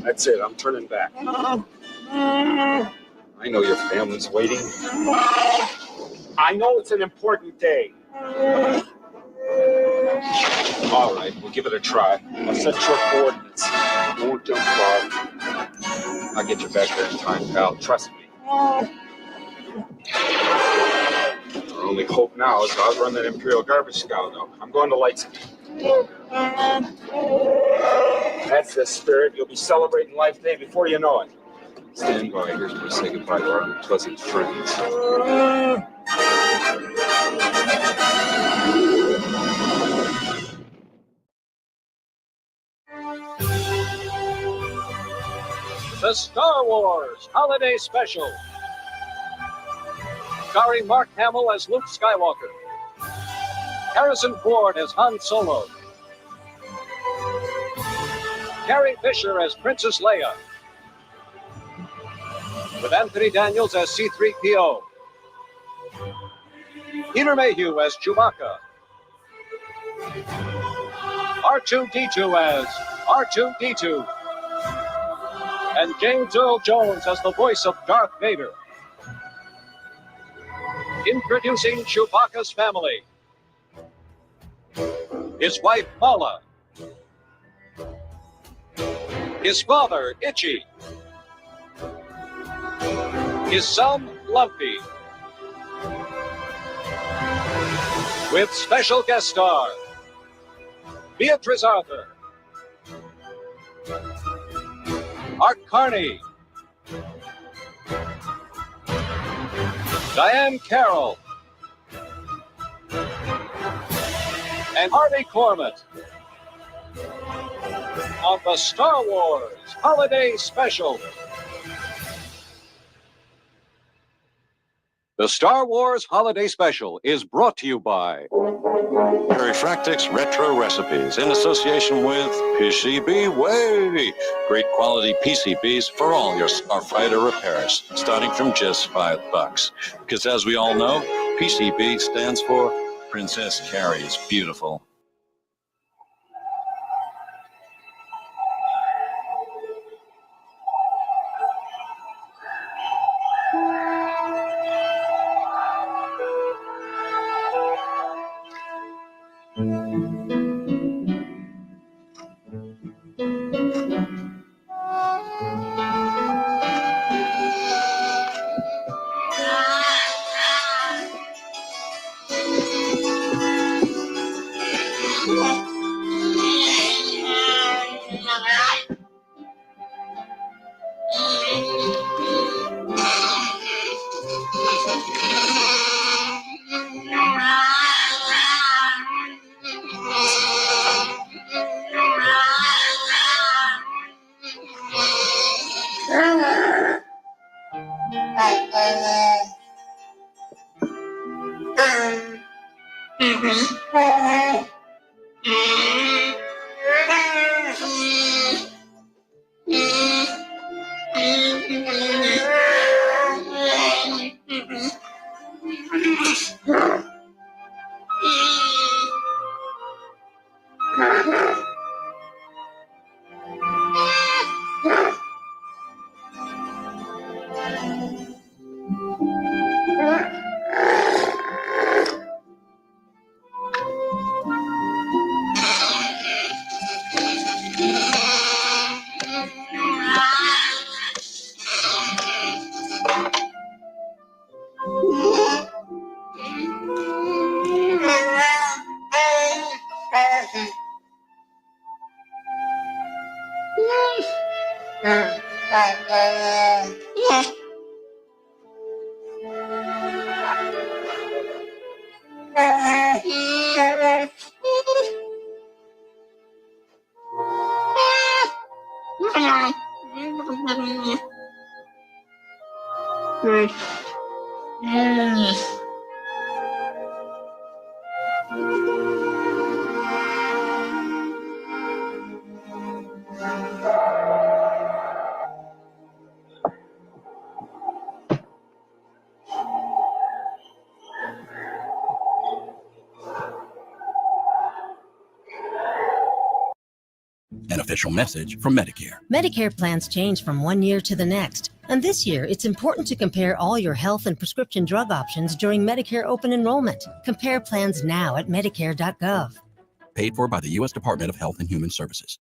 That's it, I'm turning back. I know your family's waiting. I know it's an important day. All right, we'll give it a try. I'll set your coordinates. Don't jump far. I'll get you back there in time, pal. Trust me. Our only hope now is to outrun that Imperial garbage scout, though. I'm going to Lightspeed. That's the spirit. You'll be celebrating Life Day before you know it. Stand by. Here's where to say goodbye to our unpleasant friends. The Star Wars Holiday Special. Starring Mark Hamill as Luke Skywalker. Harrison Ford as Han Solo. Carrie Fisher as Princess Leia. With Anthony Daniels as C-3PO. Peter Mayhew as Chewbacca. R2-D2 as R2-D2. And James Earl Jones as the voice of Darth Vader. Introducing Chewbacca's family. His wife, Paula. His father, Itchy. His son, Lumpy. With special guest star, Beatrice Arthur. Art Carney. Diane Carroll. And Harvey Korman. On the Star Wars Holiday Special. The Star Wars Holiday Special is brought to you by Refractix Retro Recipes in association with PCB Way. Great quality PCBs for all your starfighter repairs, starting from just $5. Because as we all know, PCB stands for Princess Carrie's Beautiful. An official message from Medicare. Medicare plans change from one year to the next. And this year, it's important to compare all your health and prescription drug options during Medicare open enrollment. Compare plans now at Medicare.gov. Paid for by the U.S. Department of Health and Human Services.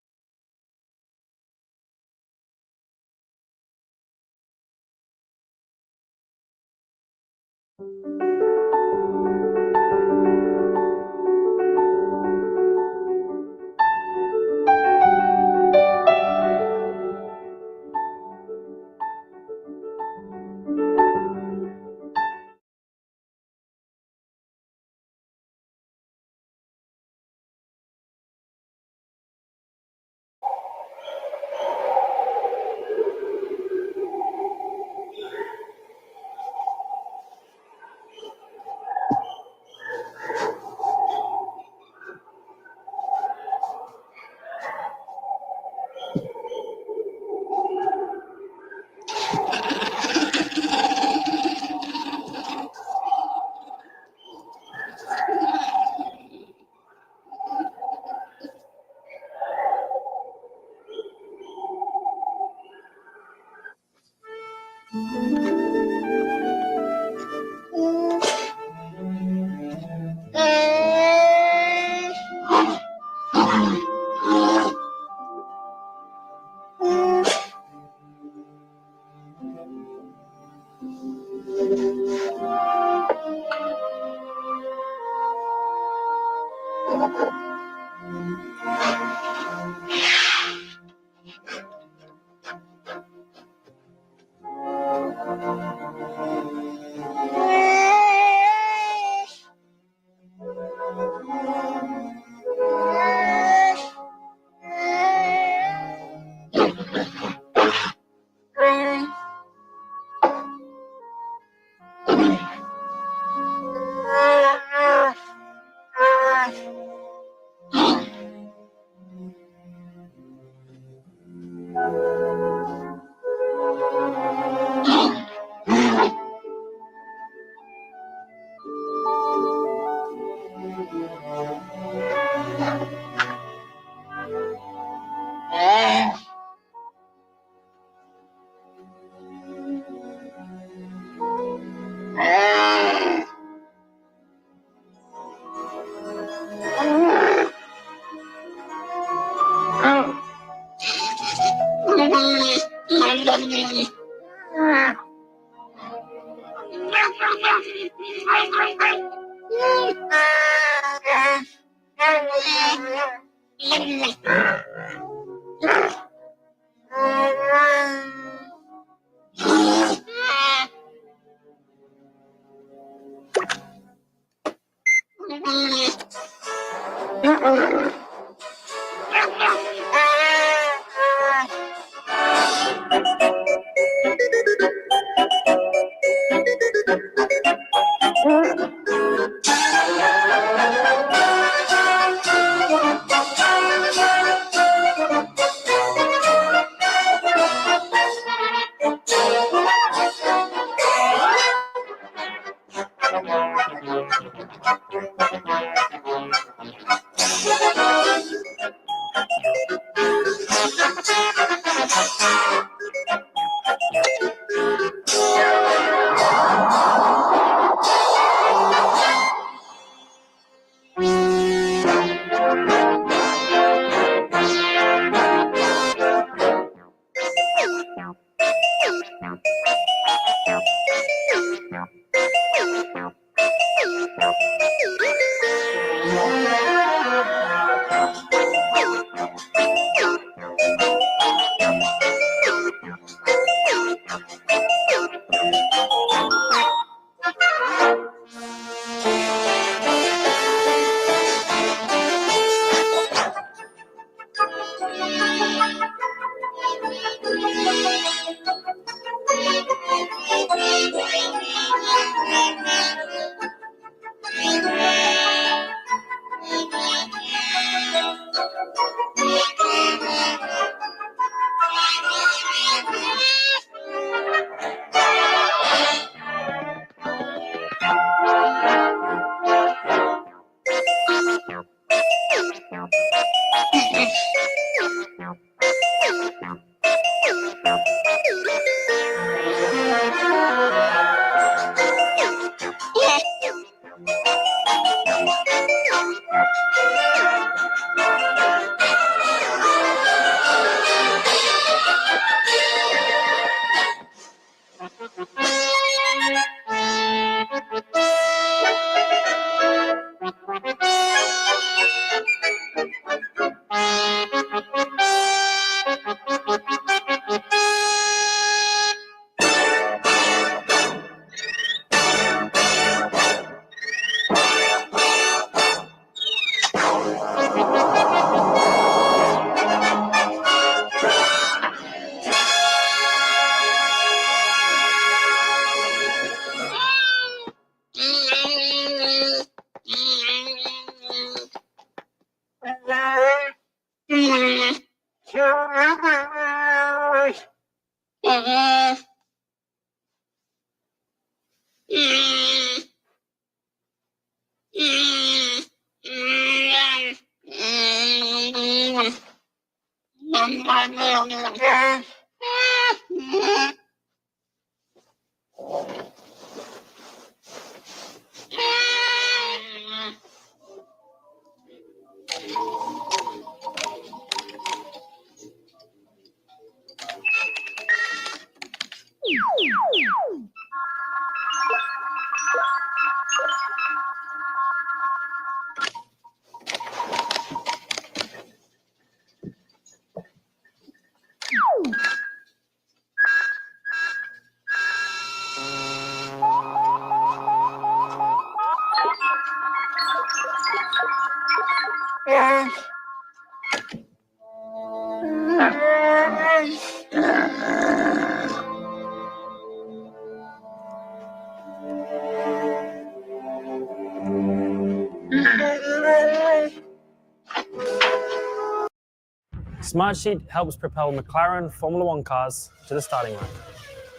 Smartsheet helps propel McLaren Formula One cars to the starting line.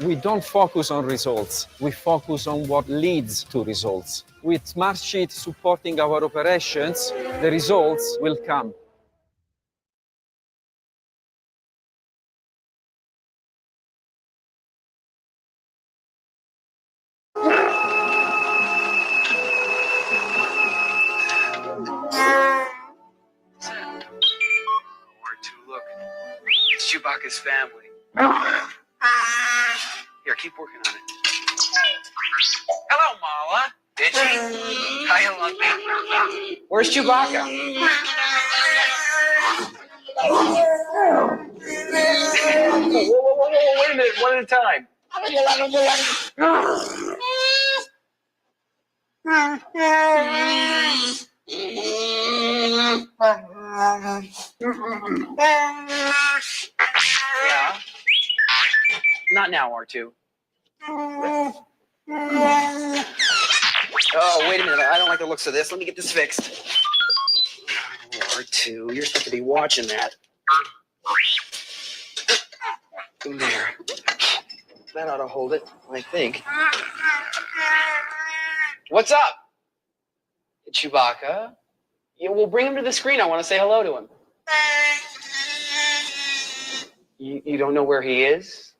We don't focus on results. We focus on what leads to results. With Smartsheet supporting our operations, the results will come. Look, it's Chewbacca's family. Here, keep working on it. Hello, Mala. Itchy? Hiya, Lumpy. Where's Chewbacca? Whoa, wait a minute, one at a time. Yeah? Not now, R2. Oh, wait a minute. I don't like the looks of this. Let me get this fixed. Oh, R2, you're supposed to be watching that. There. That ought to hold it, I think. What's up? Chewbacca? Yeah, we'll bring him to the screen. I want to say hello to him. You don't know where he is?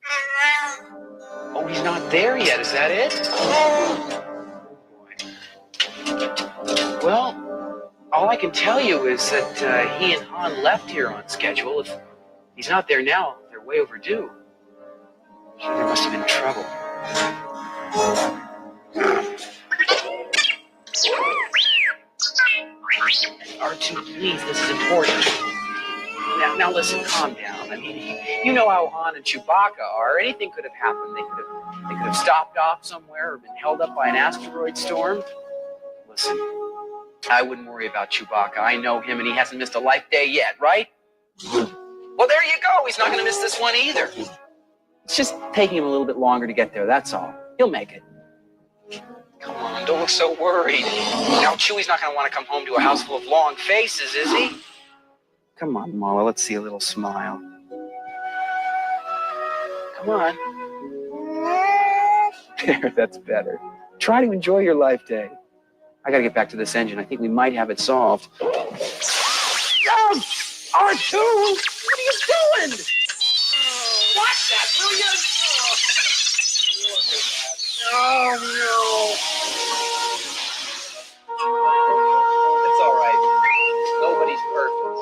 Oh, he's not there yet. Is that it? Oh, boy. Well, all I can tell you is that he and Han left here on schedule. If he's not there now, they're way overdue. Sure, there must have been trouble. R2, please, this is important. Now listen, calm down. I mean, you know how Han and Chewbacca are. Anything could have happened. They could have stopped off somewhere or been held up by an asteroid storm. Listen, I wouldn't worry about Chewbacca. I know him, and he hasn't missed a life day yet, right? Well, there you go. He's not going to miss this one either. It's just taking him a little bit longer to get there, that's all. He'll make it. Come on, don't look so worried. Now, Chewie's not going to want to come home to a house full of long faces, is he? Come on, Mala, let's see a little smile. Come on. There, that's better. Try to enjoy your life day. I got to get back to this engine. I think we might have it solved. Oh, R2! What are you doing? Watch that, will you? Oh, no. It's all right. Nobody's perfect.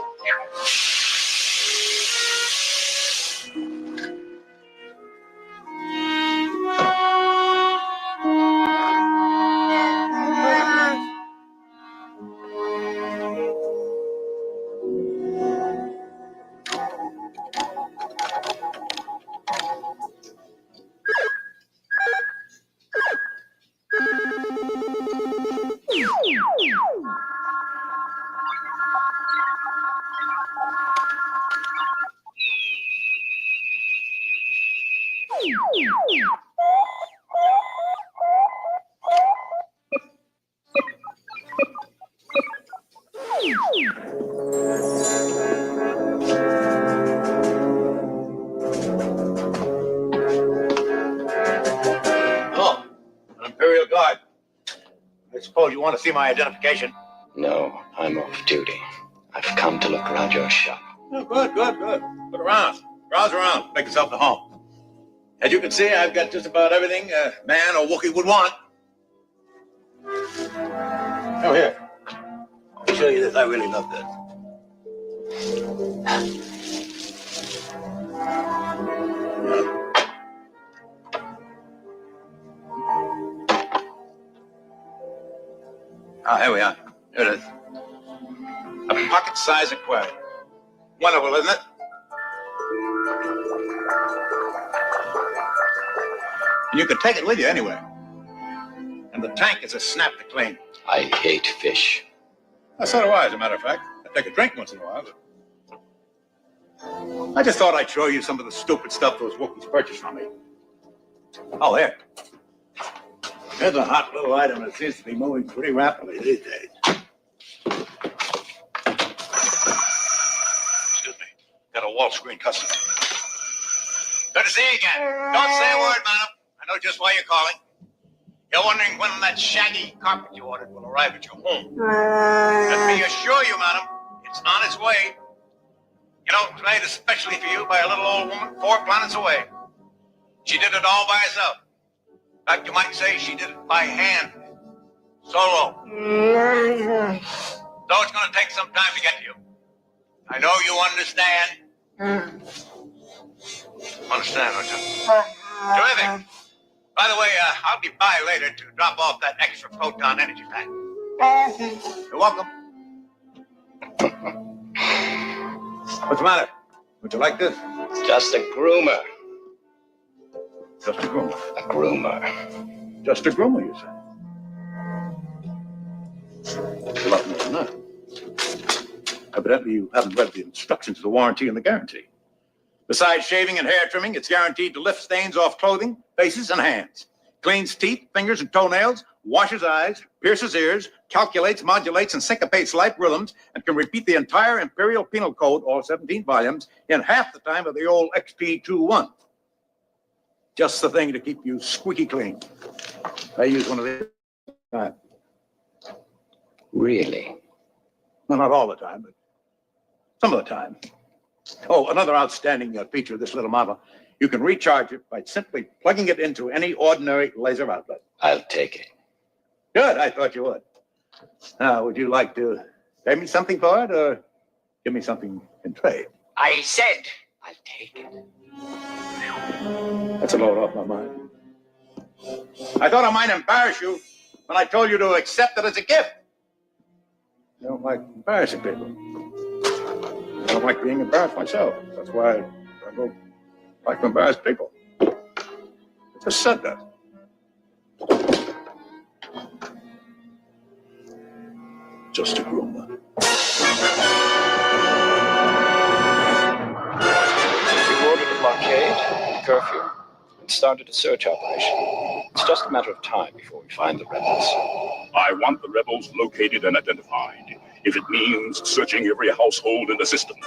Oh, an Imperial Guard. I suppose you want to see my identification. No, I'm off duty. I've come to look around your shop. Oh, good, good, good. Put around. Browse around. Make yourself at home. As you can see, I've got just about everything a man or Wookiee would want. Oh, here. Let me show you this. I really love this. Oh, here we are. Here it is. A pocket-sized aquarium. Wonderful, isn't it? And you can take it with you anywhere. And the tank is a snap to clean. I hate fish. So do I, as a matter of fact. I take a drink once in a while, but I just thought I'd show you some of the stupid stuff those Wookiees purchased from me. Oh, there. Here's a hot little item that seems to be moving pretty rapidly these days. Excuse me. Got a wall screen customer. Good to see you again. Don't say a word, madam. I know just why you're calling. You're wondering when that shaggy carpet you ordered will arrive at your home. Let me assure you, madam, it's on its way. You know, it's made especially for you by a little old woman 4 planets away. She did it all by herself. In fact, you might say she did it by hand. Solo. So it's going to take some time to get to you. I know you understand. Understand, don't you? Terrific. By the way, I'll be by later to drop off that extra proton energy pack. You're welcome. What's the matter? Would you like this? Just a groomer. Just a groomer. A groomer. Just a groomer, you say? It's a lot more than that. Evidently, you haven't read the instructions of the warranty and the guarantee. Besides shaving and hair trimming, it's guaranteed to lift stains off clothing, faces, and hands. Cleans teeth, fingers, and toenails, washes eyes, pierces ears, calculates, modulates, and syncopates life rhythms, and can repeat the entire Imperial Penal Code, all 17 volumes, in half the time of the old XP21. Just the thing to keep you squeaky clean. I use one of these. Really? Well, not all the time, but some of the time. Oh, another outstanding feature of this little model. You can recharge it by simply plugging it into any ordinary laser outlet. I'll take it. Good, I thought you would. Now, would you like to pay me something for it, or give me something in trade? I said I'll take it. That's a load off my mind. I thought I might embarrass you when I told you to accept it as a gift. I don't like embarrassing people. I don't like being embarrassed myself. That's why I don't like to embarrass people. I just said that. Just a groomer. We ordered a blockade, curfew, and started a search operation. It's just a matter of time before we find the rebels. I want the rebels located and identified, if it means searching every household in the system.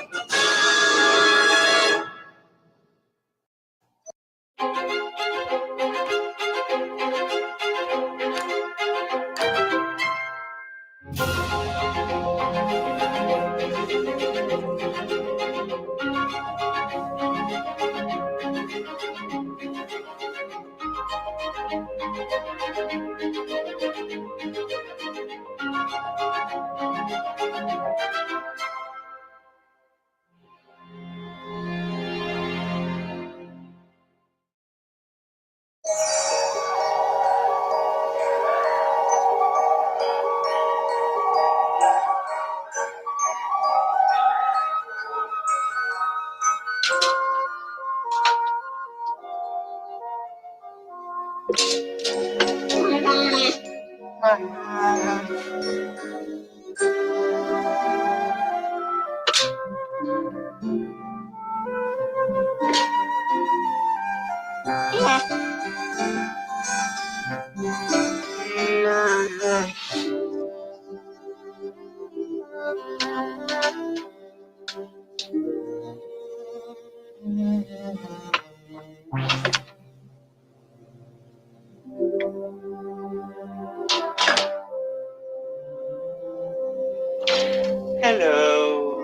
Hello.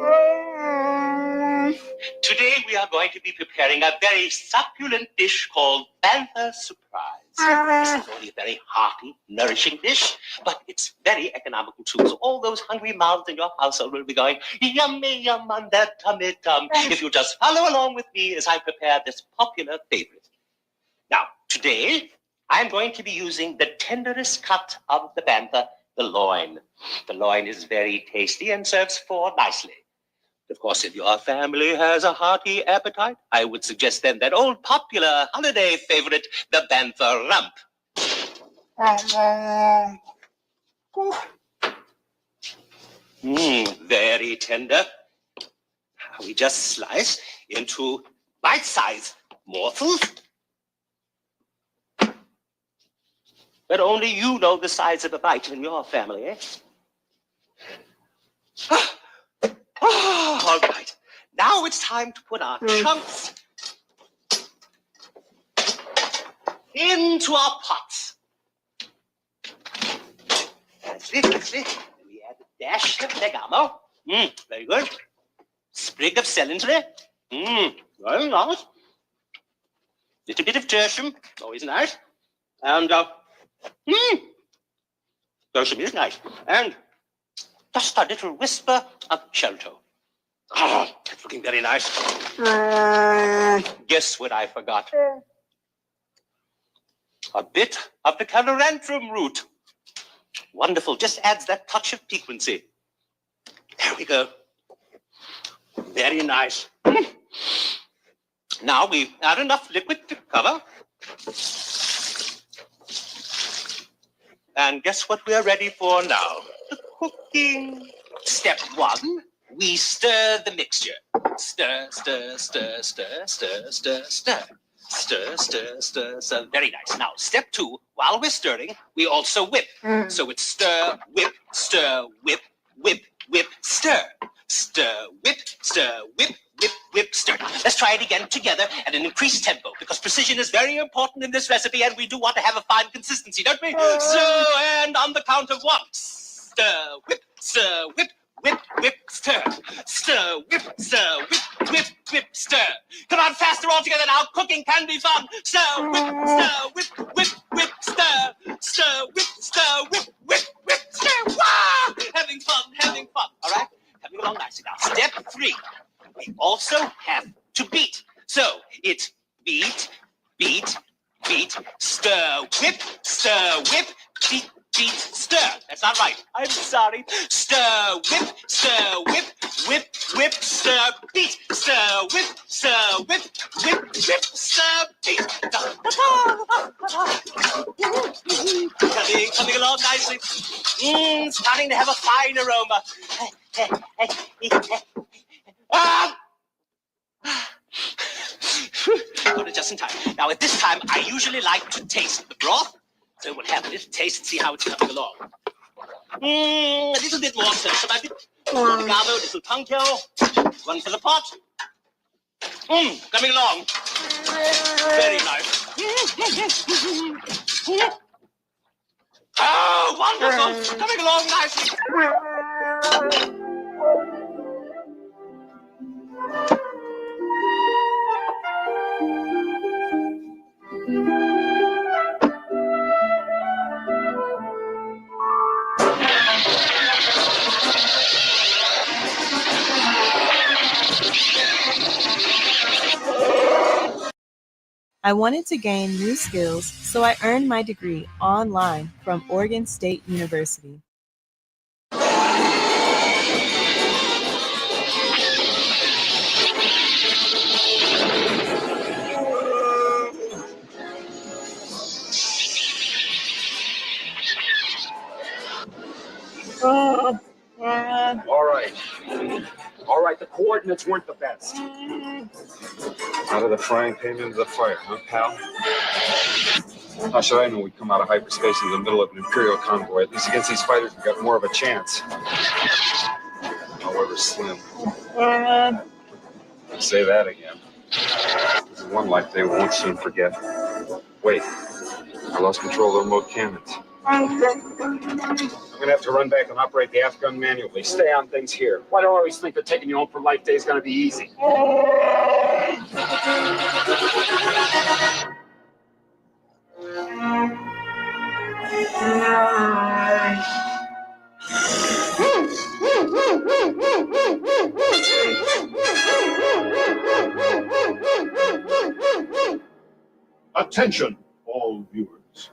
are going to be preparing a very succulent dish called Bantha Surprise. This is only a very hearty, nourishing dish, but it's very economical too. So all those hungry mouths in your household will be going, yummy, yum on that tummy tum, if you just follow along with me as I prepare this popular favorite. Now, today, I'm going to be using the tenderest cut of the bantha, the loin. The loin is very tasty and serves 4 nicely. Of course, if your family has a hearty appetite, I would suggest then that old popular holiday favorite, the bantha rump. Very tender. We just slice into bite-sized morsels. But only you know the size of a bite in your family, eh? All right. Now it's time to put our chunks into our pots. That's it. And we add a dash of legamo. Very good. Sprig of celery. Very nice. Little bit of tertium. Always nice. And tertium is nice. And just a little whisper of shelto. It's looking very nice. Guess what I forgot? A bit of the calorantrum root. Wonderful. Just adds that touch of piquancy. There we go. Very nice. Now we add enough liquid to cover. And guess what we're ready for now? The cooking. Step 1, we stir the mixture. Stir, stir, stir, stir, stir, stir, stir. Stir, stir, stir, stir. Very nice. Now, step 2, while we're stirring, we also whip. So it's stir, whip, whip, whip, stir. Stir, whip, whip, whip, stir. Let's try it again together at an increased tempo, because precision is very important in this recipe, and we do want to have a fine consistency, don't we? So, and on the count of 1. Stir, whip, whip, whip, stir. Stir, whip, whip, whip, stir. Come on, faster all together now. Cooking can be fun. Stir, whip, whip, stir. Stir, whip, whip, stir. Wow! Having fun. All right? Coming along nicely now. Step 3. We also have to beat. So it's beat, stir, whip, beat, stir. That's not right. I'm sorry. Stir, whip, whip, stir, beat. Stir, whip, stir, beat. Coming along nicely. Starting to have a fine aroma. Got it just in time. Now, at this time, I usually like to taste the broth. So we'll have a little taste and see how it's coming along. A little bit more tertium, a bit oregano, a little puncto. One for the pot. Coming along. Very nice. Oh, wonderful. Coming along nicely. I wanted to gain new skills, so I earned my degree online from Oregon State University. All right, the coordinates weren't the best. Out of the frying pan into the fire, huh, pal? How should I know we'd come out of hyperspace in the middle of an Imperial convoy? At least against these fighters, we got more of a chance. However slim. I'll say that again. This is one life they won't soon forget. Wait, I lost control of the remote cannons. I'm gonna have to run back and operate the aft gun manually. Stay on things here. Why do I always think that taking you home for life day is gonna be easy? Attention, all viewers.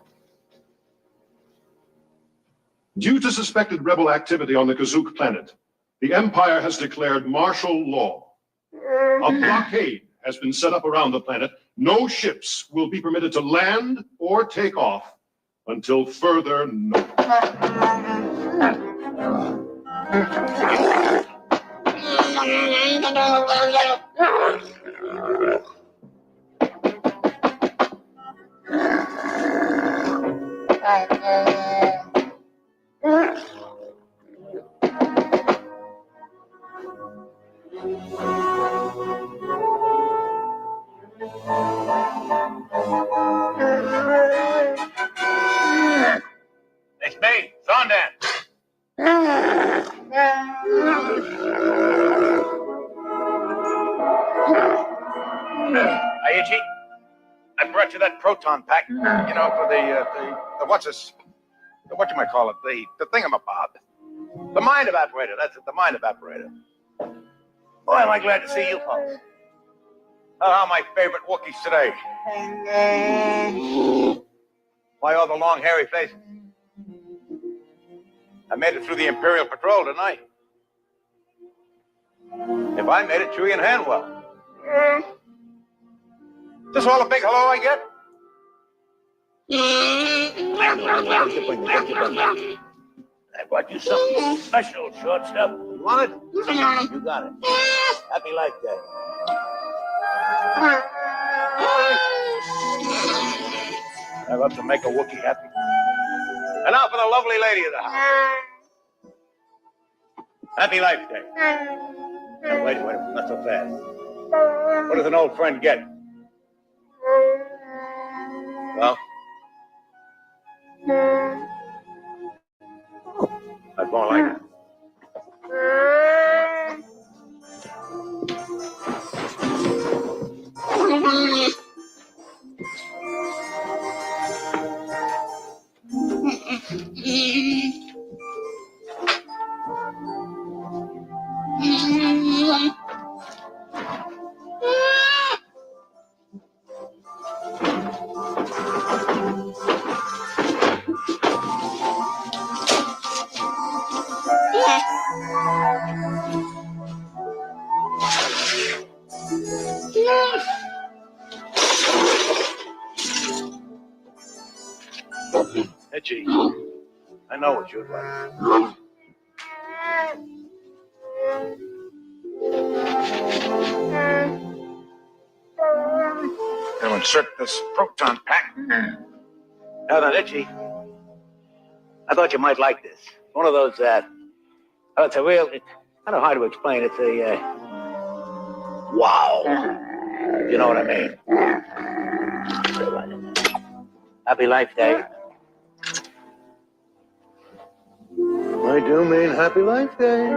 Due to suspected rebel activity on the Kazook planet, the Empire has declared martial law. A blockade has been set up around the planet. No ships will be permitted to land or take off until further notice. It's me, Zondan. Hey, Itchy. I brought you that proton pack, you know, for the whatchamacallit, the thingamabob. The mind evaporator, that's it, the mind evaporator. Boy, am I glad to see you folks. Oh, how my favorite Wookiees today. Why all the long, hairy faces? I made it through the Imperial Patrol tonight. If I made it, Chewie and Hanwell. Is this all a big hello I get? I brought you something special, shortstop. You want it? You got it. Happy Life Day. I love to make a Wookiee happy. And now for the lovely lady of the house. Happy Life Day. Now, wait, not so fast. What does an old friend get? Well, that's more like it. Itchy, I know what you'd like. I'll insert this proton pack. Now then, Itchy, I thought you might like this. One of those, it's a real, I don't know how to explain. It's a, wow. You know what I mean? Happy Life Day. I do mean Happy Life Day.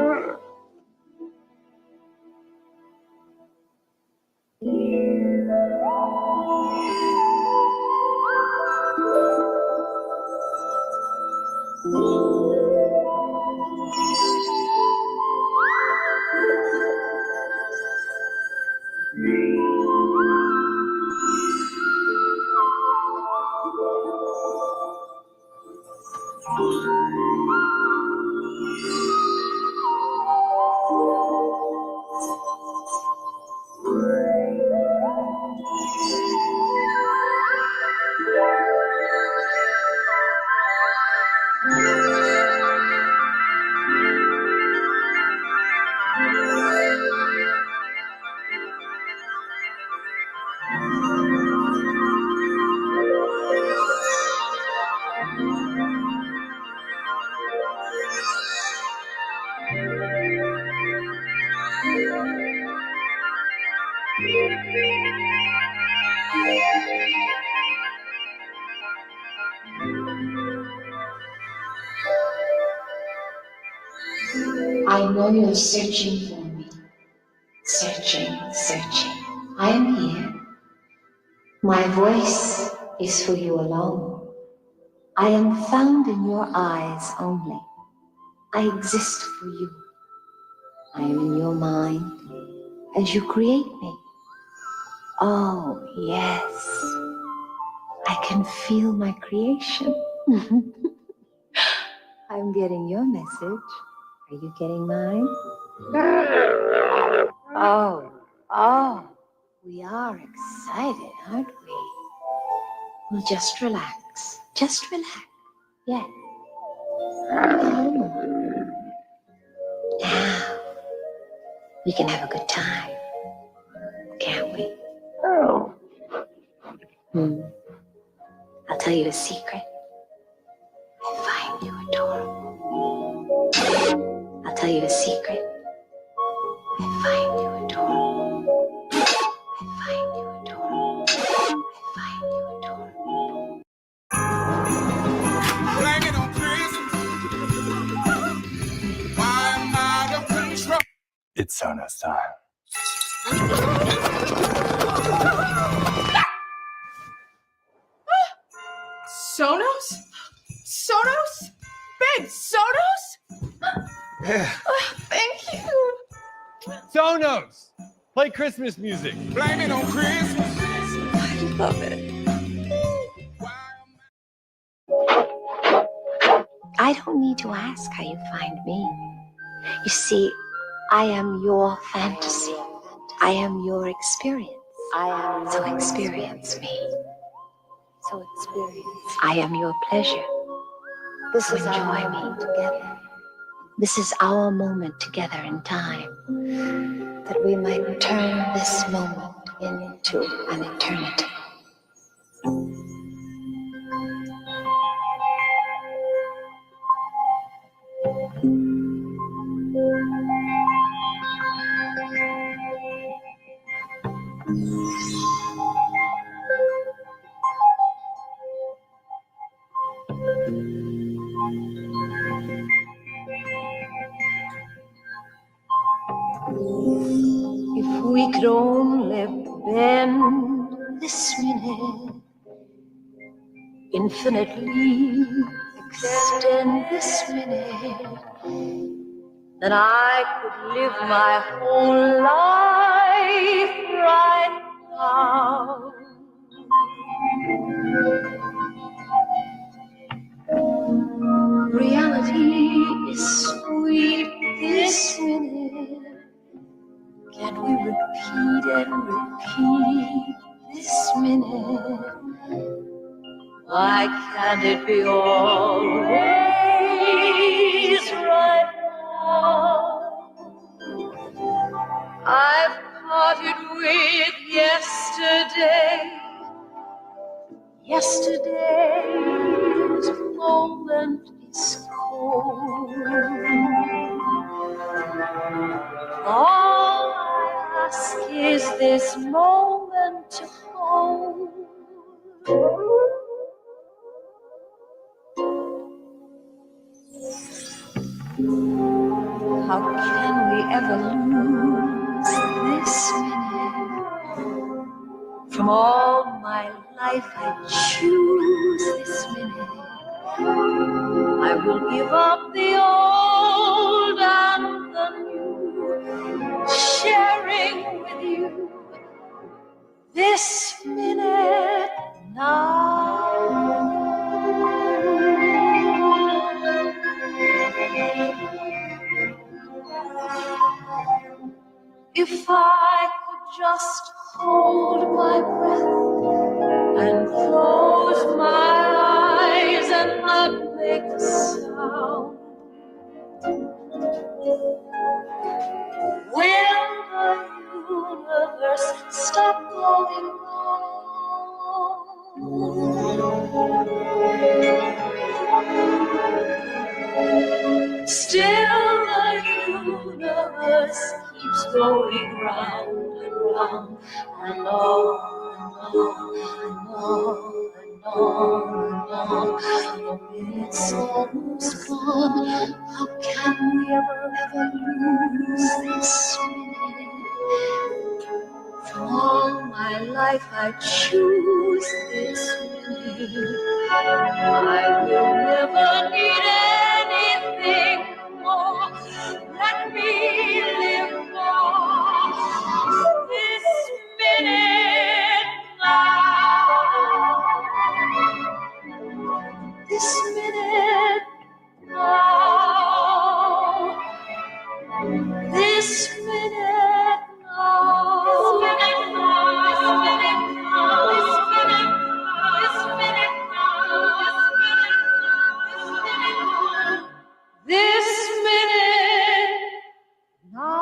I know you're searching for me. Searching. I am here. My voice is for you alone. I am found in your eyes only. I exist for you. I am in your mind as you create me. Oh, yes. I can feel my creation. I'm getting your message. Are you getting mine? Oh, we are excited, aren't we? Well, just relax. Just relax. Yes. Now, we can have a good time, can't we? I'll tell you a secret. I find you adorable. I'll tell you a secret. I find you adorable. I find you adorable. I find you adorable. Blame it on Christmas. Why am I the control? It's Sonos time. Sonos? Sonos? Babe, Sonos? Yeah. Thank you. Sonos! Play Christmas music. Blame it on Christmas. I love it. I don't need to ask how you find me. You see, I am your fantasy. I am your experience. So experience me. I am your pleasure. So enjoy me together. This is our moment together in time, that we might turn this moment into an eternity. If we could only bend this minute, infinitely extend this minute, then I could live my whole life right now. Reality is sweet this minute. Can't we repeat and repeat this minute? Why can't it be always right now? I've parted with yesterday. Yesterday's moment is cold. All I ask is this moment to hold. How can we ever lose this minute? From all my life I choose this minute. I will give up the old and the new, sharing with you this minute now. If I could just hold my breath and close my eyes and not make a sound, will the universe stop going on? Still the universe keeps going round and round and on and on and on and on. The minute's almost gone. How can we ever lose this minute? From all life I choose this minute. I will never need anything more. Let me live for this minute now. This minute now. This minute now. This minute now. This minute now. This minute now.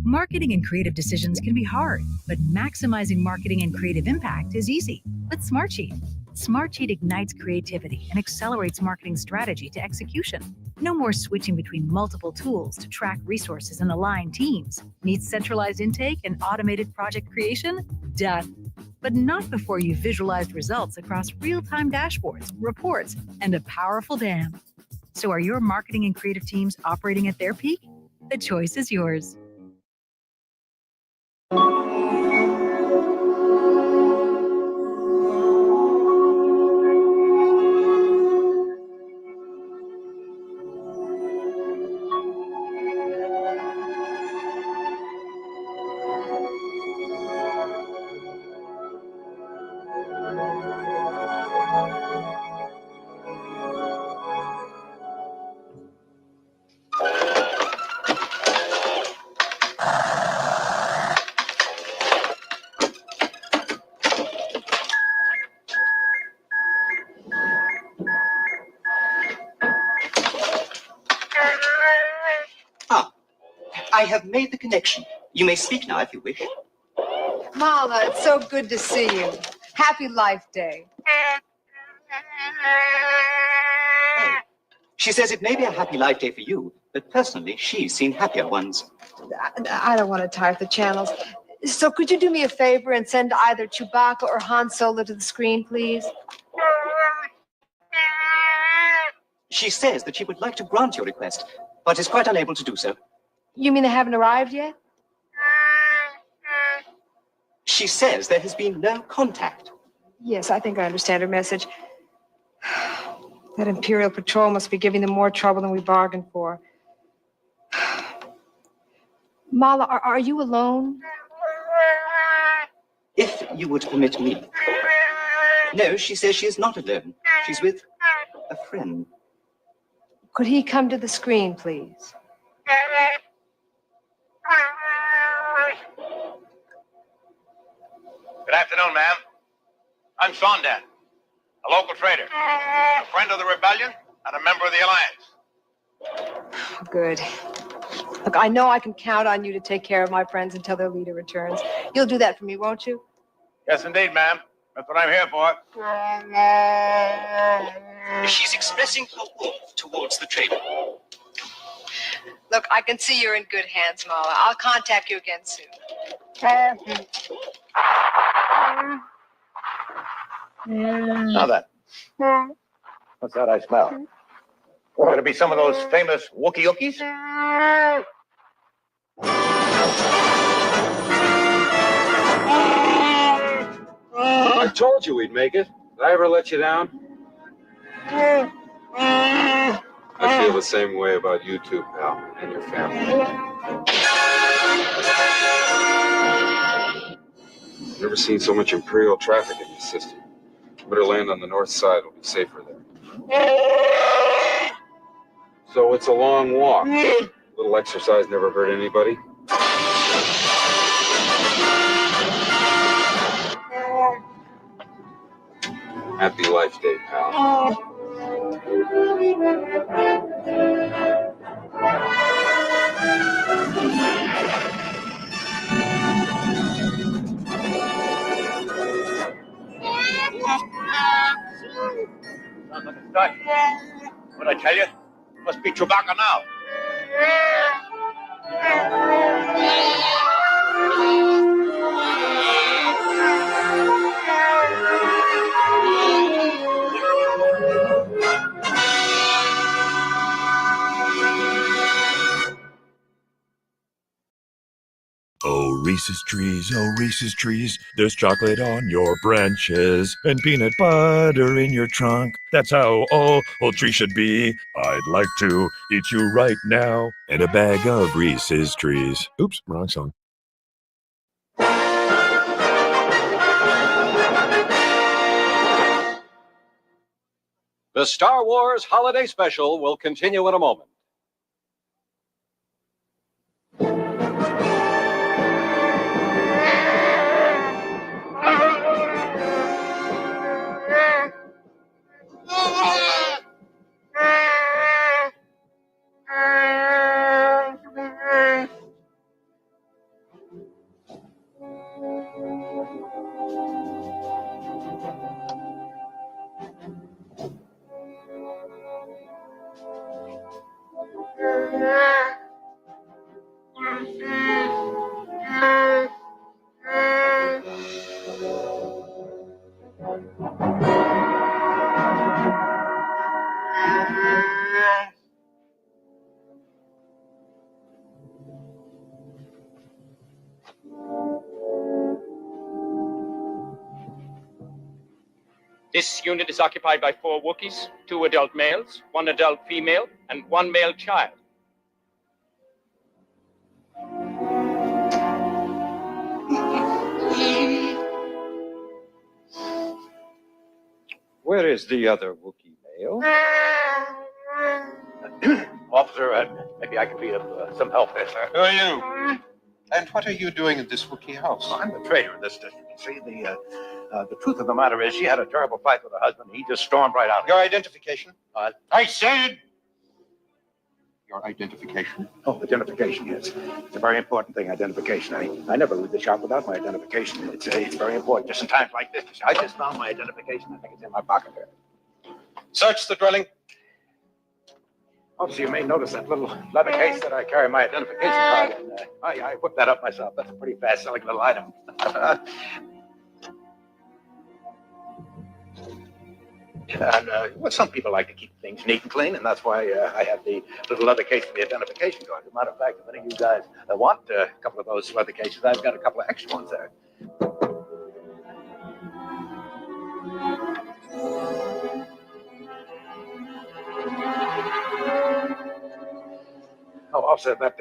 Marketing and creative decisions can be hard, but maximizing marketing and creative impact is easy with Smartsheet. Smartsheet ignites creativity and accelerates marketing strategy to execution. No more switching between multiple tools to track resources and align teams. Need centralized intake and automated project creation? Done. But not before you've visualized results across real-time dashboards, reports, and a powerful DAM. So are your marketing and creative teams operating at their peak? The choice is yours. I have made the connection. You may speak now if you wish. Mala, it's so good to see you. Happy Life Day. She says it may be a happy life day for you, but personally, she's seen happier ones. I don't want to tire the channels. So could you do me a favor and send either Chewbacca or Han Solo to the screen, please? She says that she would like to grant your request, but is quite unable to do so. You mean they haven't arrived yet? She says there has been no contact. Yes, I think I understand her message. That Imperial Patrol must be giving them more trouble than we bargained for. Mala, are you alone? If you would permit me. No, she says she is not alone. She's with a friend. Could he come to the screen, please? Good afternoon, ma'am. I'm Sondan, a local trader, a friend of the rebellion, and a member of the Alliance. Good. Look, I know I can count on you to take care of my friends until their leader returns. You'll do that for me, won't you? Yes, indeed, ma'am. That's what I'm here for. She's expressing her warmth towards the trader. Look, I can see you're in good hands, Mala. I'll contact you again soon. Now then, what's that I smell? Could it be some of those famous Wookiee Ookies? I told you we'd make it. Did I ever let you down? I feel the same way about you two, pal, and your family. Never seen so much Imperial traffic in this system. Better land on the north side. We'll be safer there. So it's a long walk. A little exercise never hurt anybody. Happy Life Day, pal. Sounds like a start. What'd I tell you? Must be Chewbacca now. Oh, Reese's trees, there's chocolate on your branches and peanut butter in your trunk. That's how all trees should be. I'd like to eat you right now and a bag of Reese's trees. Oops, wrong song. The Star Wars Holiday Special will continue in a moment. This unit is occupied by 4 Wookiees, 2 adult males, 1 adult female, and 1 male child. Where is the other Wookiee male? Officer, maybe I could be of some help there, sir. Who are you? And what are you doing in this Wookiee house? I'm the trader in this district. You see, the truth of the matter is she had a terrible fight with her husband. He just stormed right out. Your identification? I said... Your identification? Oh, identification, yes. It's a very important thing, identification. I never leave the shop without my identification. It's very important, just in times like this. I just found my identification. I think it's in my pocket there. Search the dwelling. Officer, you may notice that little leather case that I carry my identification card in. I whipped that up myself. That's a pretty fast-selling little item. And well, some people like to keep things neat and clean, and that's why I have the little leather case for the identification card. As a matter of fact, if any of you guys want a couple of those leather cases, I've got a couple of extra ones there. Oh, officer, that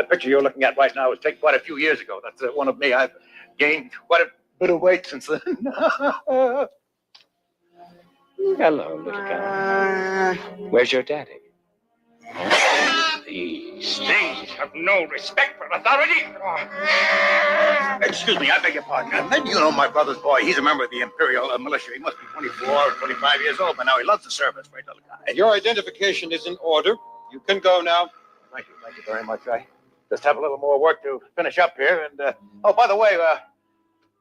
picture you're looking at right now was taken quite a few years ago. That's one of me. I've gained quite a bit of weight since then. Hello, little guy. Where's your daddy? These things have no respect for authority. Excuse me, I beg your pardon. Maybe you know my brother's boy. He's a member of the Imperial militia. He must be 24 or 25 years old, but now he loves the service. Great little guy. Your identification is in order. You can go now. Thank you very much. I just have a little more work to finish up here. And oh, by the way,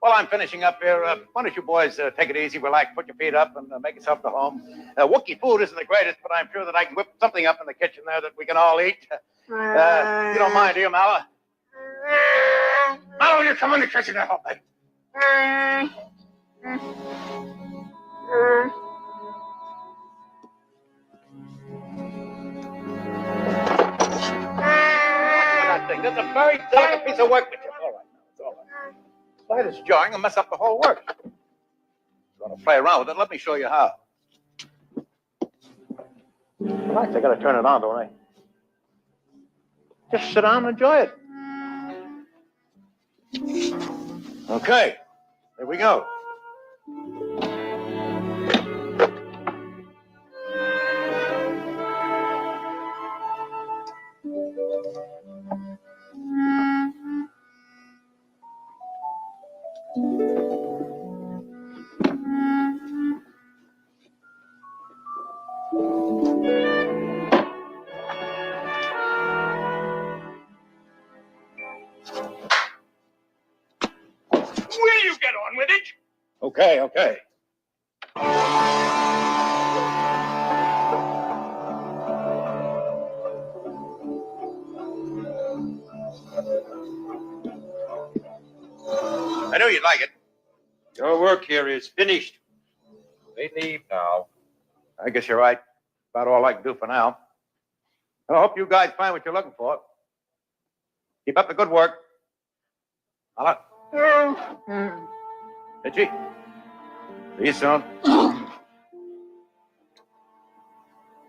while I'm finishing up here, why don't you boys take it easy, relax, put your feet up, and make yourself to home. Wookiee food isn't the greatest, but I'm sure that I can whip something up in the kitchen there that we can all eat. You don't mind, do you, Mala? Mala, will you come in the kitchen and help me? That's a very delicate piece of workmanship. All right, it's all right. Slightest jarring will mess up the whole work. You want to play around with it? Let me show you how. Relax, I got to turn it on, don't I? Just sit down and enjoy it. Okay, here we go. Will you get on with it? Okay. I knew you'd like it. Your work here is finished. They leave now. I guess you're right. About all I can do for now. I hope you guys find what you're looking for. Keep up the good work. Hello? Itchy? See you soon.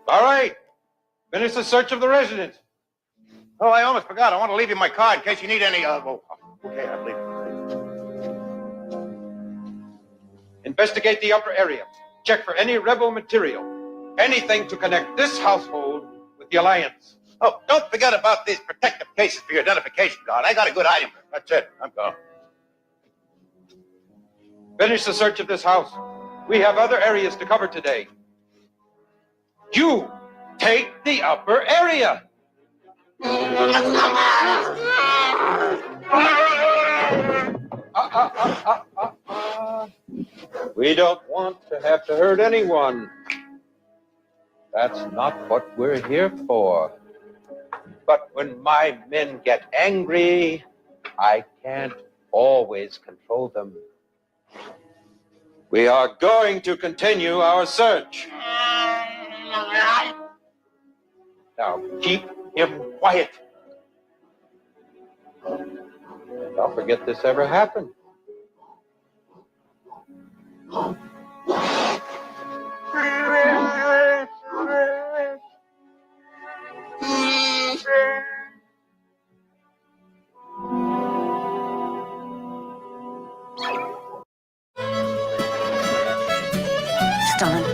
All right. Finish the search of the residence. Oh, I almost forgot. I want to leave you my card in case you need any. Okay, I'll leave it. Investigate the upper area. Check for any rebel material. Anything to connect this household with the Alliance. Oh, don't forget about these protective cases for your identification card. I got a good item. That's it. I'm gone. Finish the search of this house. We have other areas to cover today. You take the upper area. We don't want to have to hurt anyone. That's not what we're here for. But when my men get angry, I can't always control them. We are going to continue our search. Now keep him quiet. Don't forget this ever happened. Stunning.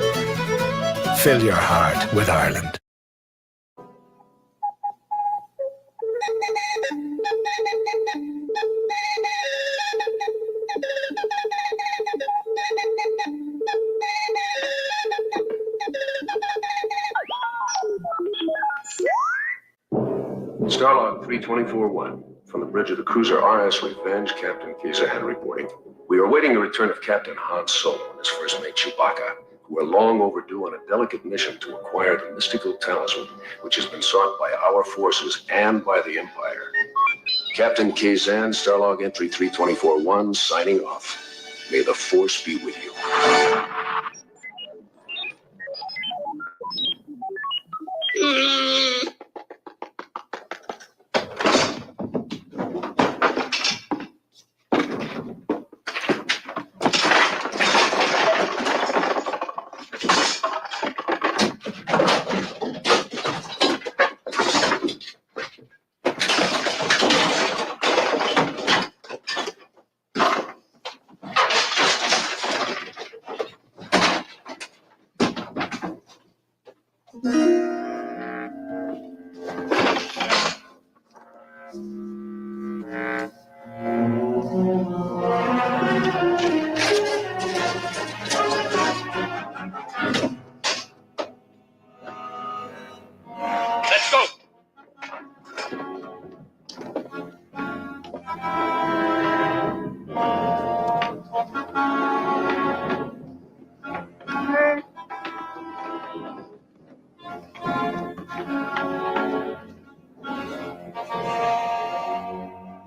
Fill your heart with Ireland. Starlog 324-1. From the bridge of the cruiser RS Revenge, Captain Kazan reporting. We are awaiting the return of Captain Han Solo and his first mate Chewbacca, who are long overdue on a delicate mission to acquire the mystical talisman, which has been sought by our forces and by the Empire. Captain Kazan, Starlog entry 324-1, signing off. May the Force be with you. Let's go.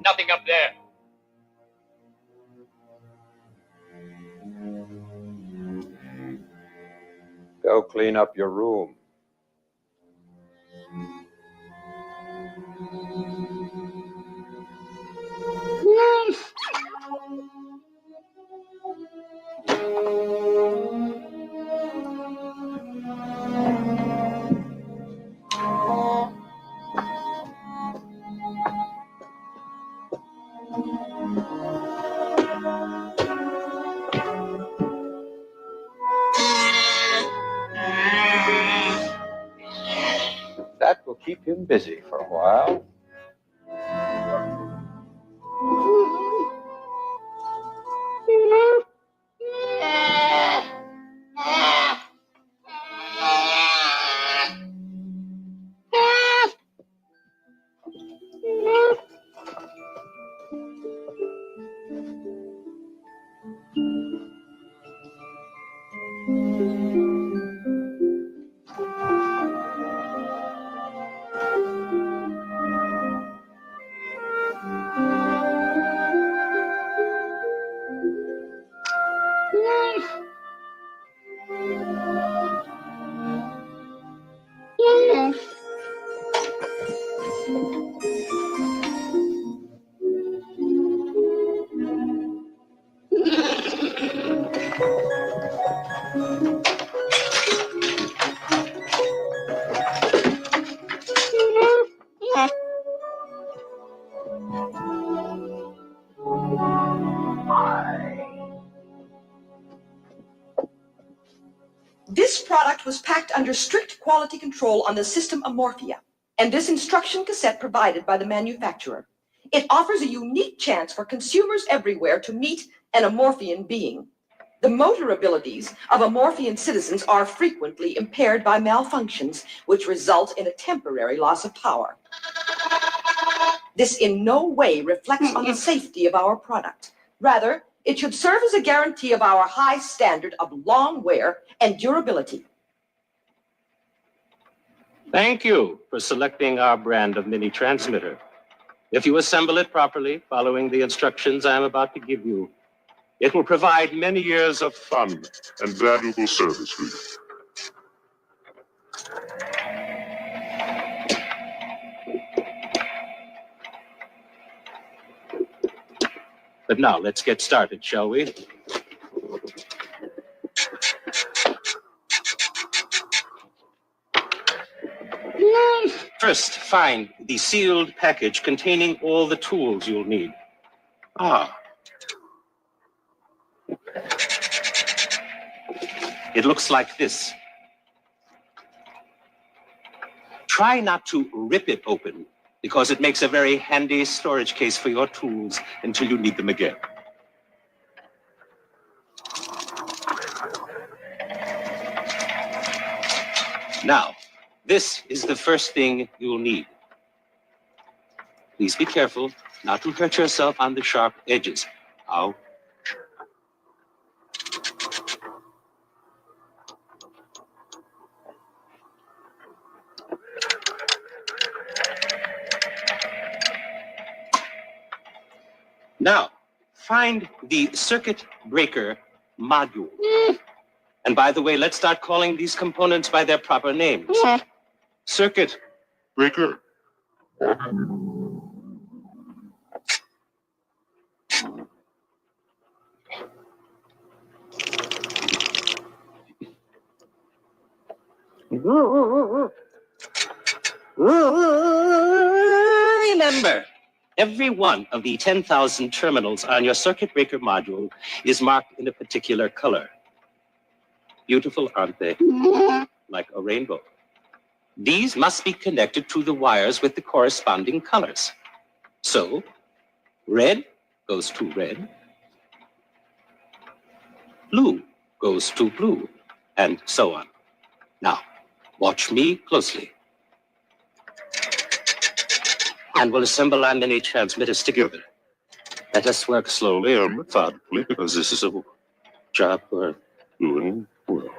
Nothing up there. Go clean up your room. That will keep him busy for a while. under strict quality control on the system of Morphia and this instruction cassette provided by the manufacturer. It offers a unique chance for consumers everywhere to meet an Amorphian being. The motor abilities of Amorphian citizens are frequently impaired by malfunctions, which result in a temporary loss of power. This in no way reflects on the safety of our product. Rather, it should serve as a guarantee of our high standard of long wear and durability. Thank you for selecting our brand of mini transmitter. If you assemble it properly, following the instructions I am about to give you, it will provide many years of Fun and valuable service for you. But now, let's get started, shall we? First, find the sealed package containing all the tools you'll need. It looks like this. Try not to rip it open, because it makes a very handy storage case for your tools until you need them again. Now, this is the first thing you'll need. Please be careful not to hurt yourself on the sharp edges. Ow. Now, find the circuit breaker module. And by the way, let's start calling these components by their proper names. Circuit breaker. Remember, every one of the 10,000 terminals on your circuit breaker module is marked in a particular color. Beautiful, aren't they? Like a rainbow. These must be connected to the wires with the corresponding colors. So, red goes to red, blue goes to blue, and so on. Now, watch me closely. And we'll assemble our mini transmitters together. Let us work slowly and methodically, because this is a job we're doing well.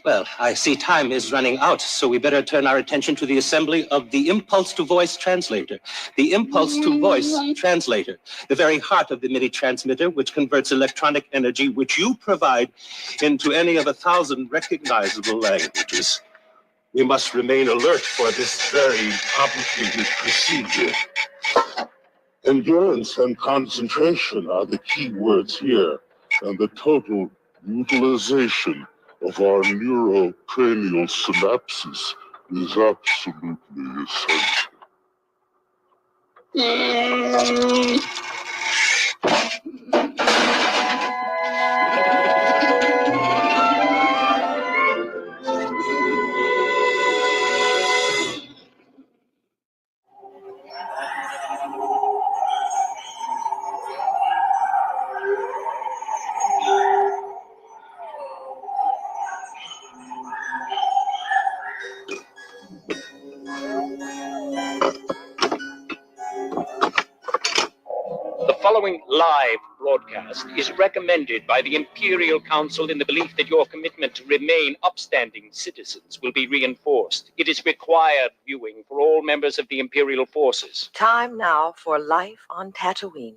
Well, I see time is running out, so we better turn our attention to the assembly of the impulse-to-voice translator. The impulse-to-voice translator, the very heart of the mini transmitter, which converts electronic energy which you provide into any of 1,000 recognizable languages. We must remain alert for this very complicated procedure. Endurance and concentration are the key words here, and the total utilization of our neurocranial synapses is absolutely essential. The following live broadcast is recommended by the Imperial Council in the belief that your commitment to remain upstanding citizens will be reinforced. It is required viewing for all members of the Imperial forces. Time now for Life on Tatooine,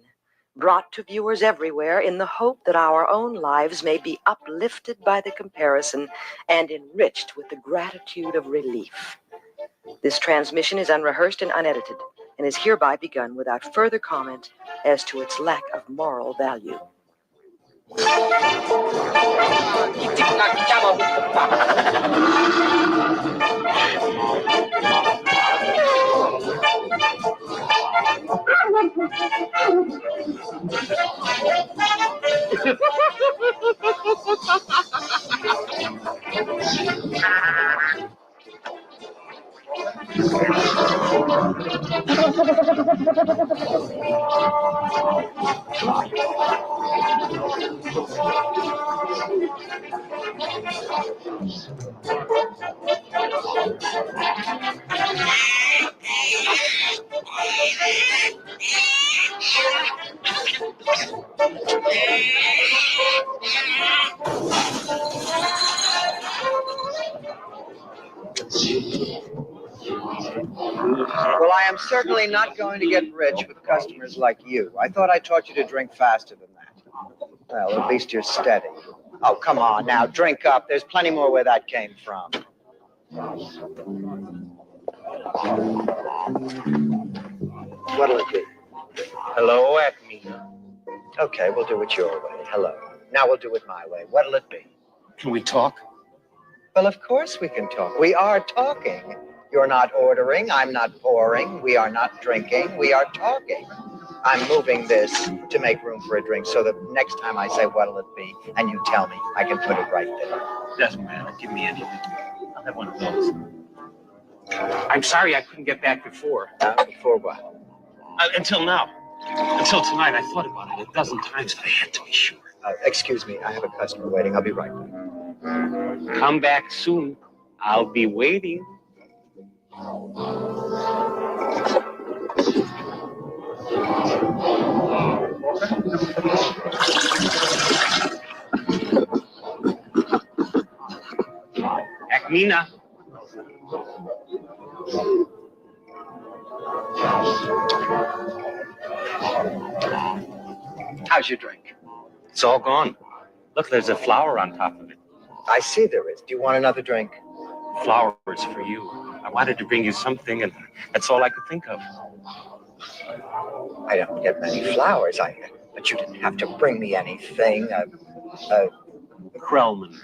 brought to viewers everywhere in the hope that our own lives may be uplifted by the comparison and enriched with the gratitude of relief. This transmission is unrehearsed and unedited, and is hereby begun without further comment as to its lack of moral value. Well, I am certainly not going to get rich with customers like you. I thought I taught you to drink faster than that. Well, at least you're steady. Oh, come on now, drink up. There's plenty more where that came from. What'll it be? Hello, Acme. Okay, we'll do it your way. Hello. Now we'll do it my way. What'll it be? Can we talk? Well, of course we can talk. We are talking. You're not ordering. I'm not pouring. We are not drinking. We are talking. I'm moving this to make room for a drink so that next time I say what'll it be and you tell me, I can put it right there. Doesn't matter. Give me anything. I'll have one of those. I'm sorry I couldn't get back before. Before what? Until now. Until tonight. I thought about it a dozen times. I had to be sure. Excuse me. I have a customer waiting. I'll be right back. Come back soon. I'll be waiting. Akmina. How's your drink? It's all gone. Look, there's a flower on top of it. I see there is. Do you want another drink? Flowers for you. I wanted to bring you something, and that's all I could think of. I don't get many flowers, but you didn't have to bring me anything. Krellman.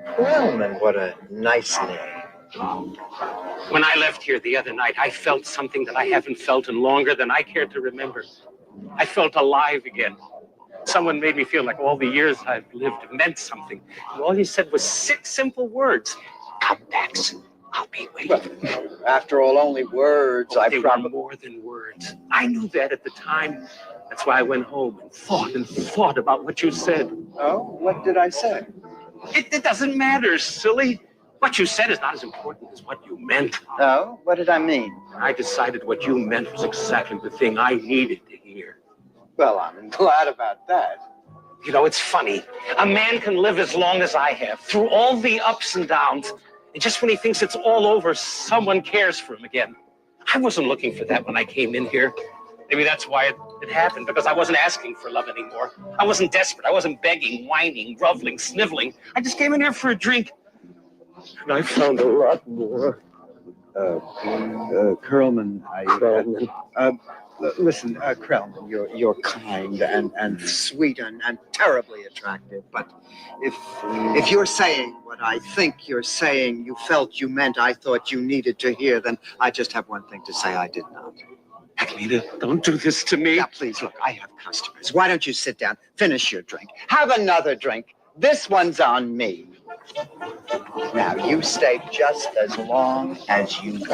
Krellman, what a nice name. When I left here the other night, I felt something that I haven't felt in longer than I care to remember. I felt alive again. Someone made me feel like all the years I've lived meant something. And all you said was 6 simple words. Come back soon. I'll be waiting. Well, after all, only words. They were more than words. I knew that at the time. That's why I went home and thought about what you said. Oh, what did I say? It doesn't matter, silly. What you said is not as important as what you meant. Oh, what did I mean? I decided what you meant was exactly the thing I needed to hear. Well, I'm glad about that. You know, it's funny. A man can live as long as I have, through all the ups and downs. And just when he thinks it's all over, someone cares for him again. I wasn't looking for that when I came in here. Maybe that's why it happened, because I wasn't asking for love anymore. I wasn't desperate. I wasn't begging, whining, groveling, sniveling. I just came in here for a drink. And I found a lot more. Krellman, listen, Krellman, you're kind and sweet and terribly attractive. But if you're saying what I think you're saying, you felt you meant, I thought you needed to hear, then I just have one thing to say: I did not. Agneta, don't do this to me. Now, please, look, I have customers. Why don't you sit down, finish your drink, have another drink? This one's on me. Now, you stay just as long as you can.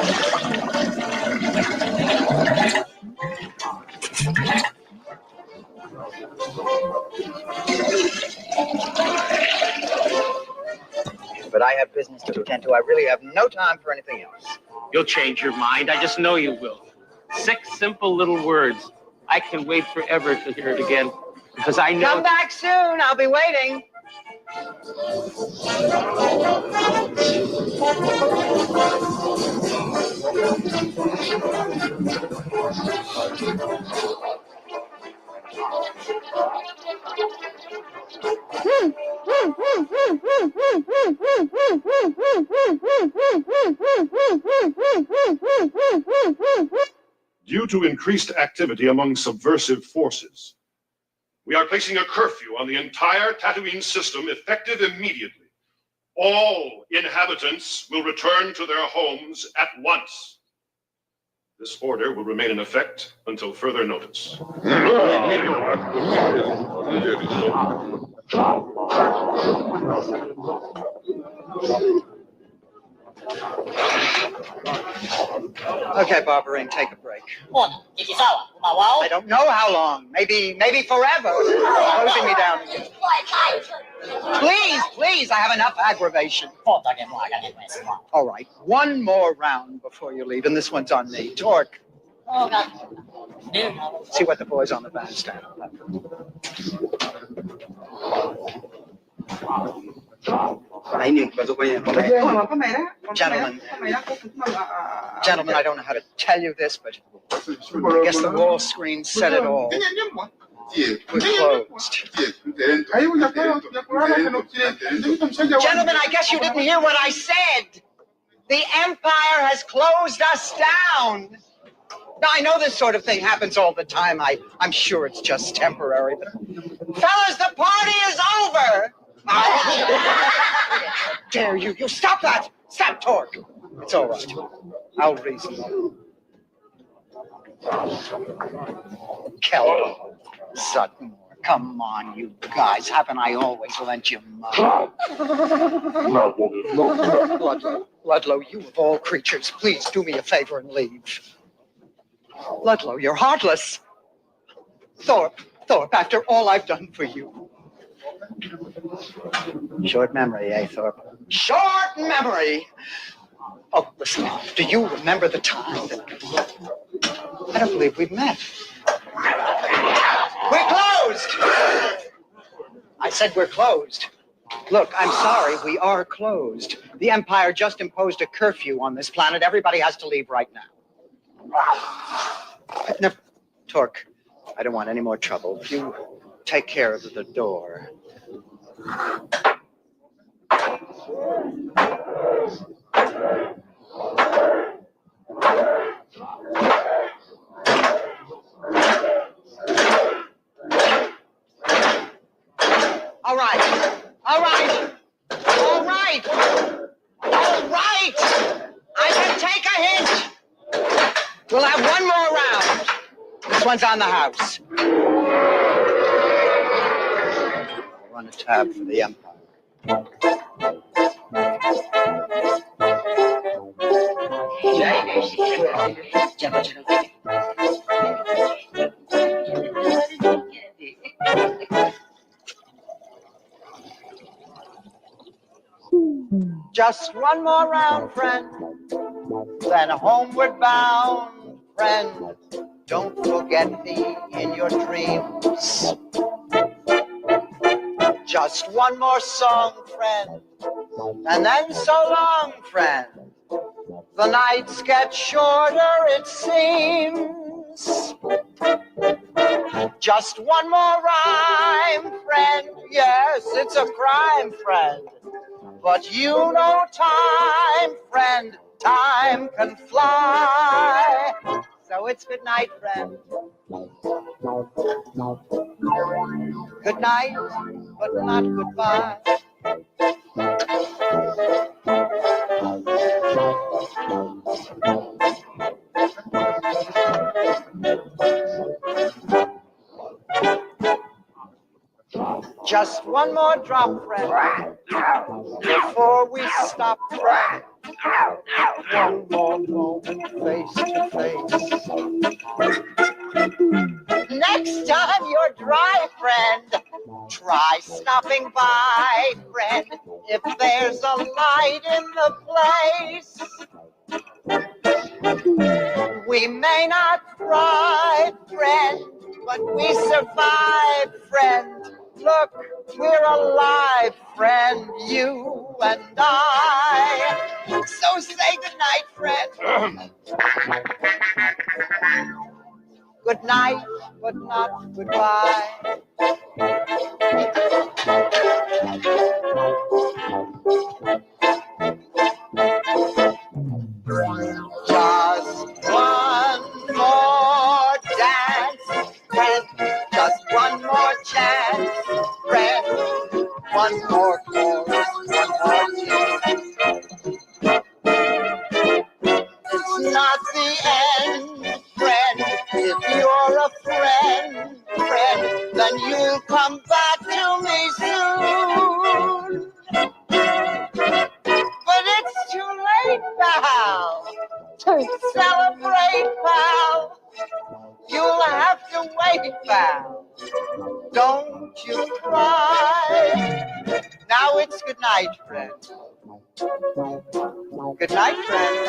But I have business to attend to. I really have no time for anything else. You'll change your mind. I just know you will. 6 simple little words. I can wait forever to hear it again. Because I know... Come back soon. I'll be waiting. Due to increased activity among subversive forces, we are placing a curfew on the entire Tatooine system effective immediately. All inhabitants will return to their homes at once. This order will remain in effect until further notice. Okay, Barbarine, take a break. I don't know how long. Maybe forever. Closing me down again. Please, I have enough aggravation. All right, one more round before you leave, and this one's on me. Torque. See what the boys on the bandstand are like. Gentlemen, I don't know how to tell you this, but I guess the wall screen said it all. We're closed. Gentlemen, I guess you didn't hear what I said. The Empire has closed us down. Now, I know this sort of thing happens all the time. I'm sure it's just temporary, but fellas, the party is over. How dare you? You stop that! Stop, Torque! It's all right. I'll reason. Kelly, Sutton, come on, you guys. Haven't I always lent you money? Ludlow, you of all creatures, please do me a favor and leave. Ludlow, you're heartless. Thorpe, after all I've done for you. Short memory, eh, Thorpe? Short memory! Oh, listen, do you remember the time that... I don't believe we've met. We're closed! I said we're closed. Look, I'm sorry, we are closed. The Empire just imposed a curfew on this planet. Everybody has to leave right now. No, Torque, I don't want any more trouble. You take care of the door. All right. I can take a hint. We'll have one more round. This one's on the house. We'll run a tab for the Empire. Just one more round, friend, then homeward bound, friend. Don't forget me in your dreams. Just one more song, friend, and then so long, friend. The nights get shorter, it seems. Just one more rhyme, friend. Yes, it's a crime, friend. But you know time, friend, time can fly. So it's good night, friend. Good night, but not goodbye. Just one more drop, friend, before we stop, friend. One more moment, face to face. Next time you're dry, friend, try stopping by, friend, if there's a light in the place. We may not thrive, friend, but we survive, friend. Look, we're alive, friend, you and I. So say goodnight, friend. Good night, but not goodbye. Just one more dance, friend. Just one more chance, friend. One more chorus, one more tune. It's not the end, friend. If you're a friend, then you'll come back to me soon. But it's too late now Celebrate, pal. You'll have to wait, pal. Don't you cry. Now it's good night, friend. Good night, friend.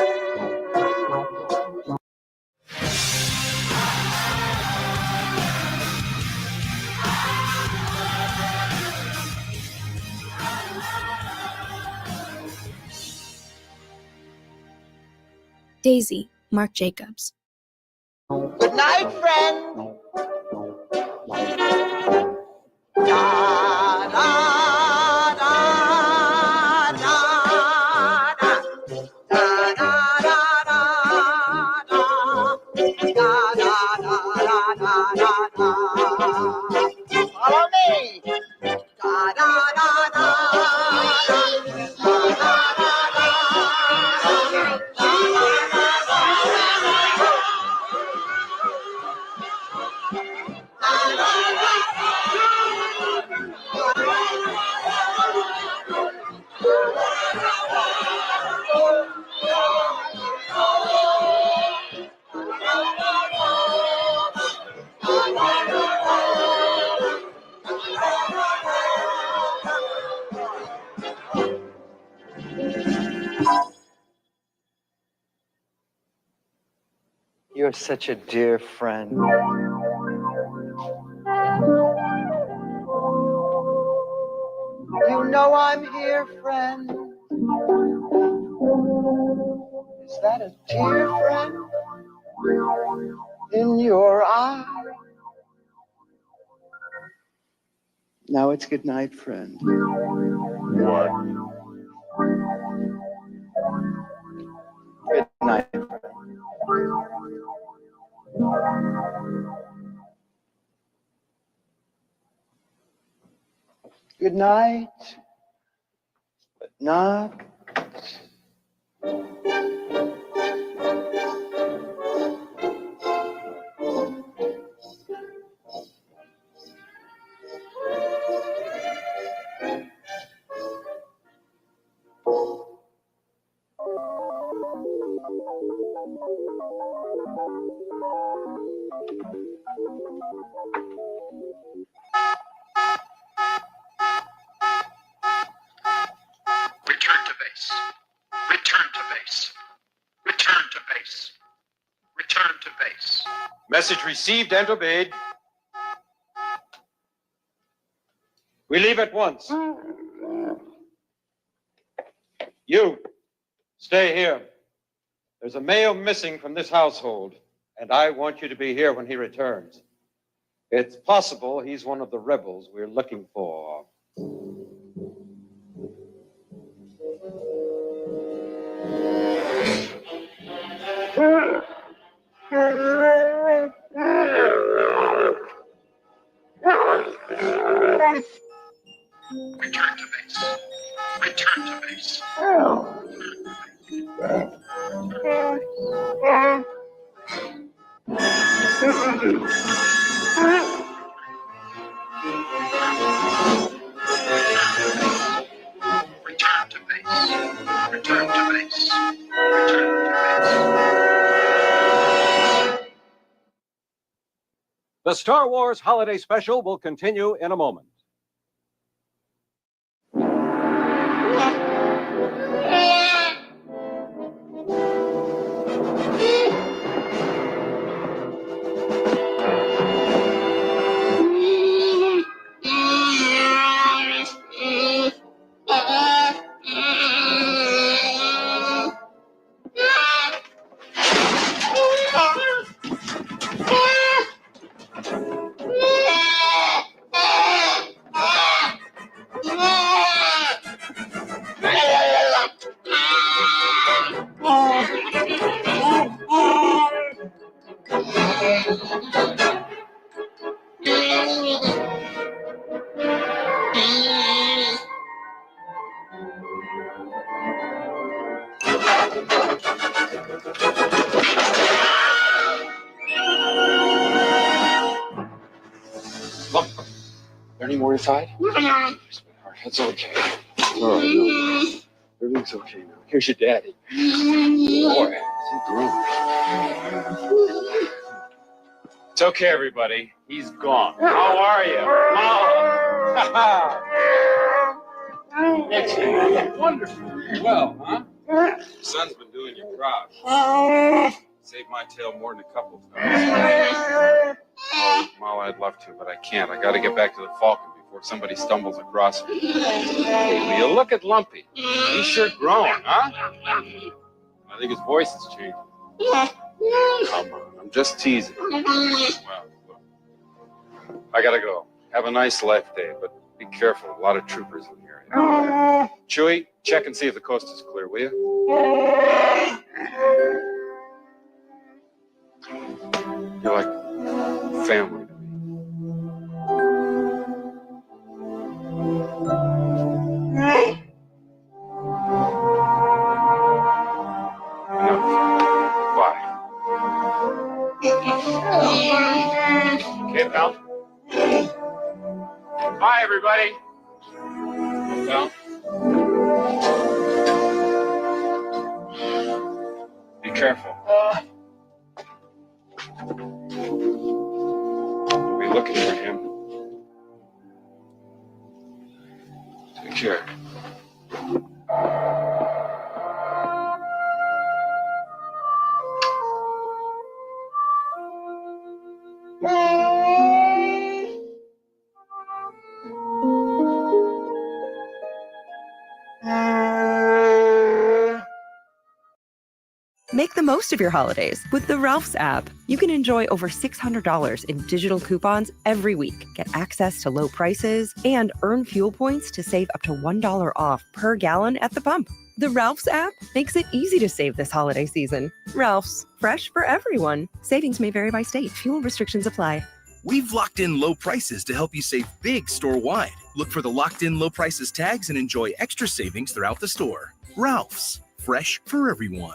Daisy, Mark Jacobs. Good night, friend. Da, da, da, da, da. Da, da, da, da, da. Da, da, da, da, da, da. Follow me. Da, da, da, da, da. Da, da, You're such a dear friend. You know I'm here, friend. Is that a tear, friend? In your eye? Now it's good night, friend. What? Good night, friend. Good night, but not. Return to base. Return to base. Return to base. Return to base. Message received and obeyed. We leave at once. You, stay here. There's a male missing from this household, and I want you to be here when he returns. It's possible he's one of the rebels we're looking for. Return to base. Return to base. Return to base. Return to base. Return to base. The Star Wars Holiday Special will continue in a moment. Look, there any more inside? Sweetheart, it's okay. All right, no. Everything's okay now. Here's your daddy. Boy, see grown. It's okay, everybody. He's gone. How are you? Mom! It's wonderful. Well, huh? Your son's been doing you proud. Saved my tail more than a couple of times. Oh, Mal, I'd love to, but I can't. I gotta get back to the Falcon before somebody stumbles across it. Hey, will you look at Lumpy? He's sure grown, huh? I think his voice has changed. Come on, I'm just teasing. Well, look, I gotta go. Have a nice life day, but be careful. A lot of troopers in here. Chewie, check and see if the coast is clear, will you? You're like family to me. Enough. Bye. Okay, pal. Bye, everybody. Pal. Be careful. Be looking for him. Take care. Make the most of your holidays with the Ralph's app. You can enjoy over $600 in digital coupons every week, get access to low prices, and earn fuel points to save up to $1 off per gallon at the pump. The Ralph's app makes it easy to save this holiday season. Ralph's, fresh for everyone. Savings may vary by state. Fuel restrictions apply. We've locked in low prices to help you save big store-wide. Look for the locked in low prices tags and enjoy extra savings throughout the store. Ralph's, fresh for everyone.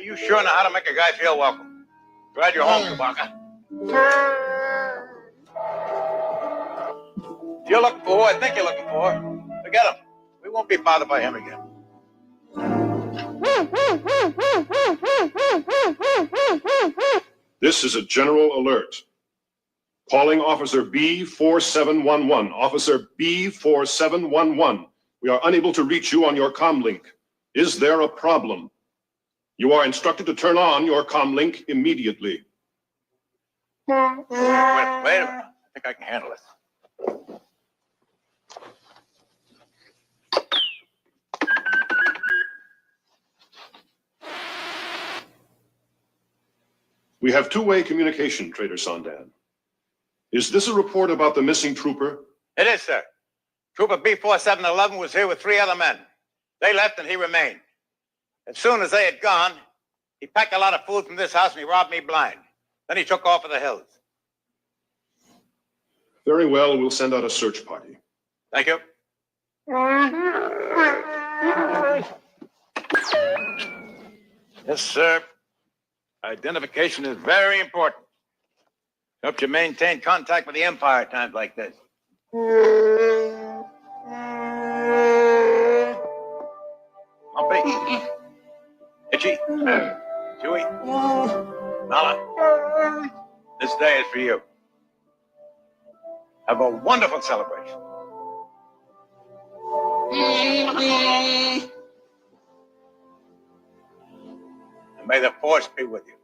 You sure know how to make a guy feel welcome. Glad you're home, Chewbacca. If you're looking for who I think you're looking for, forget him. We won't be bothered by him again. This is a general alert. Calling Officer B4711. Officer B4711. We are unable to reach you on your comm link. Is there a problem? You are instructed to turn on your comm link immediately. Wait a minute. I think I can handle this. We have two-way communication, Trader Sondan. Is this a report about the missing trooper? It is, sir. Trooper B4711 was here with 3 other men. They left and he remained. As soon as they had gone, he packed a lot of food from this house and he robbed me blind. Then he took off for the hills. Very well, we'll send out a search party. Thank you. Yes, sir. Identification is very important. Helps you maintain contact with the Empire at times like this. Lumpy. Itchy. Chewy. Nala. This day is for you. Have a wonderful celebration. May the force be with you.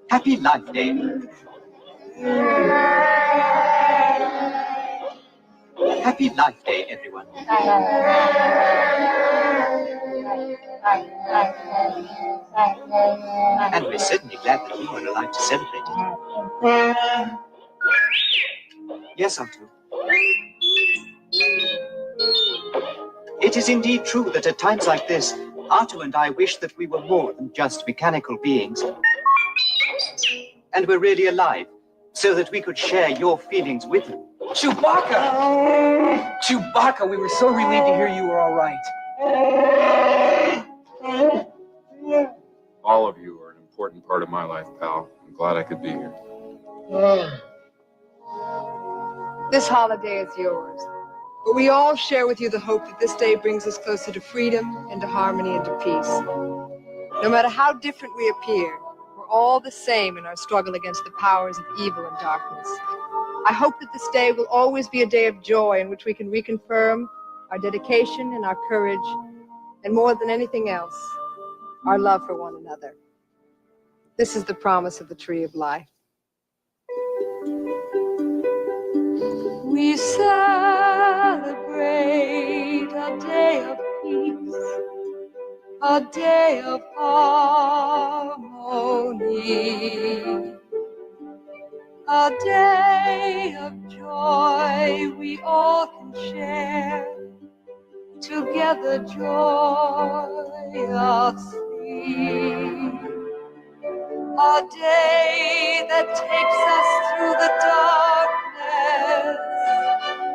Happy Life Day. Happy Life Day, everyone. And we're certainly glad that you are alive to celebrate it. Yes, Otto. It is indeed true that at times like this, Otto and I wish that we were more than just mechanical beings. And were really alive, so that we could share your feelings with you. Chewbacca! Chewbacca, we were so relieved to hear you were all right. All of you are an important part of my life, pal. I'm glad I could be here. This holiday is yours. But we all share with you the hope that this day brings us closer to freedom and to harmony and to peace. No matter how different we appear, we're all the same in our struggle against the powers of evil and darkness. I hope that this day will always be a day of joy in which we can reconfirm our dedication and our courage, and more than anything else, our love for one another. This is the promise of the Tree of Life. We celebrate a day of peace, a day of harmony, a day of joy we all can share together joyously. A day that takes us through the darkness,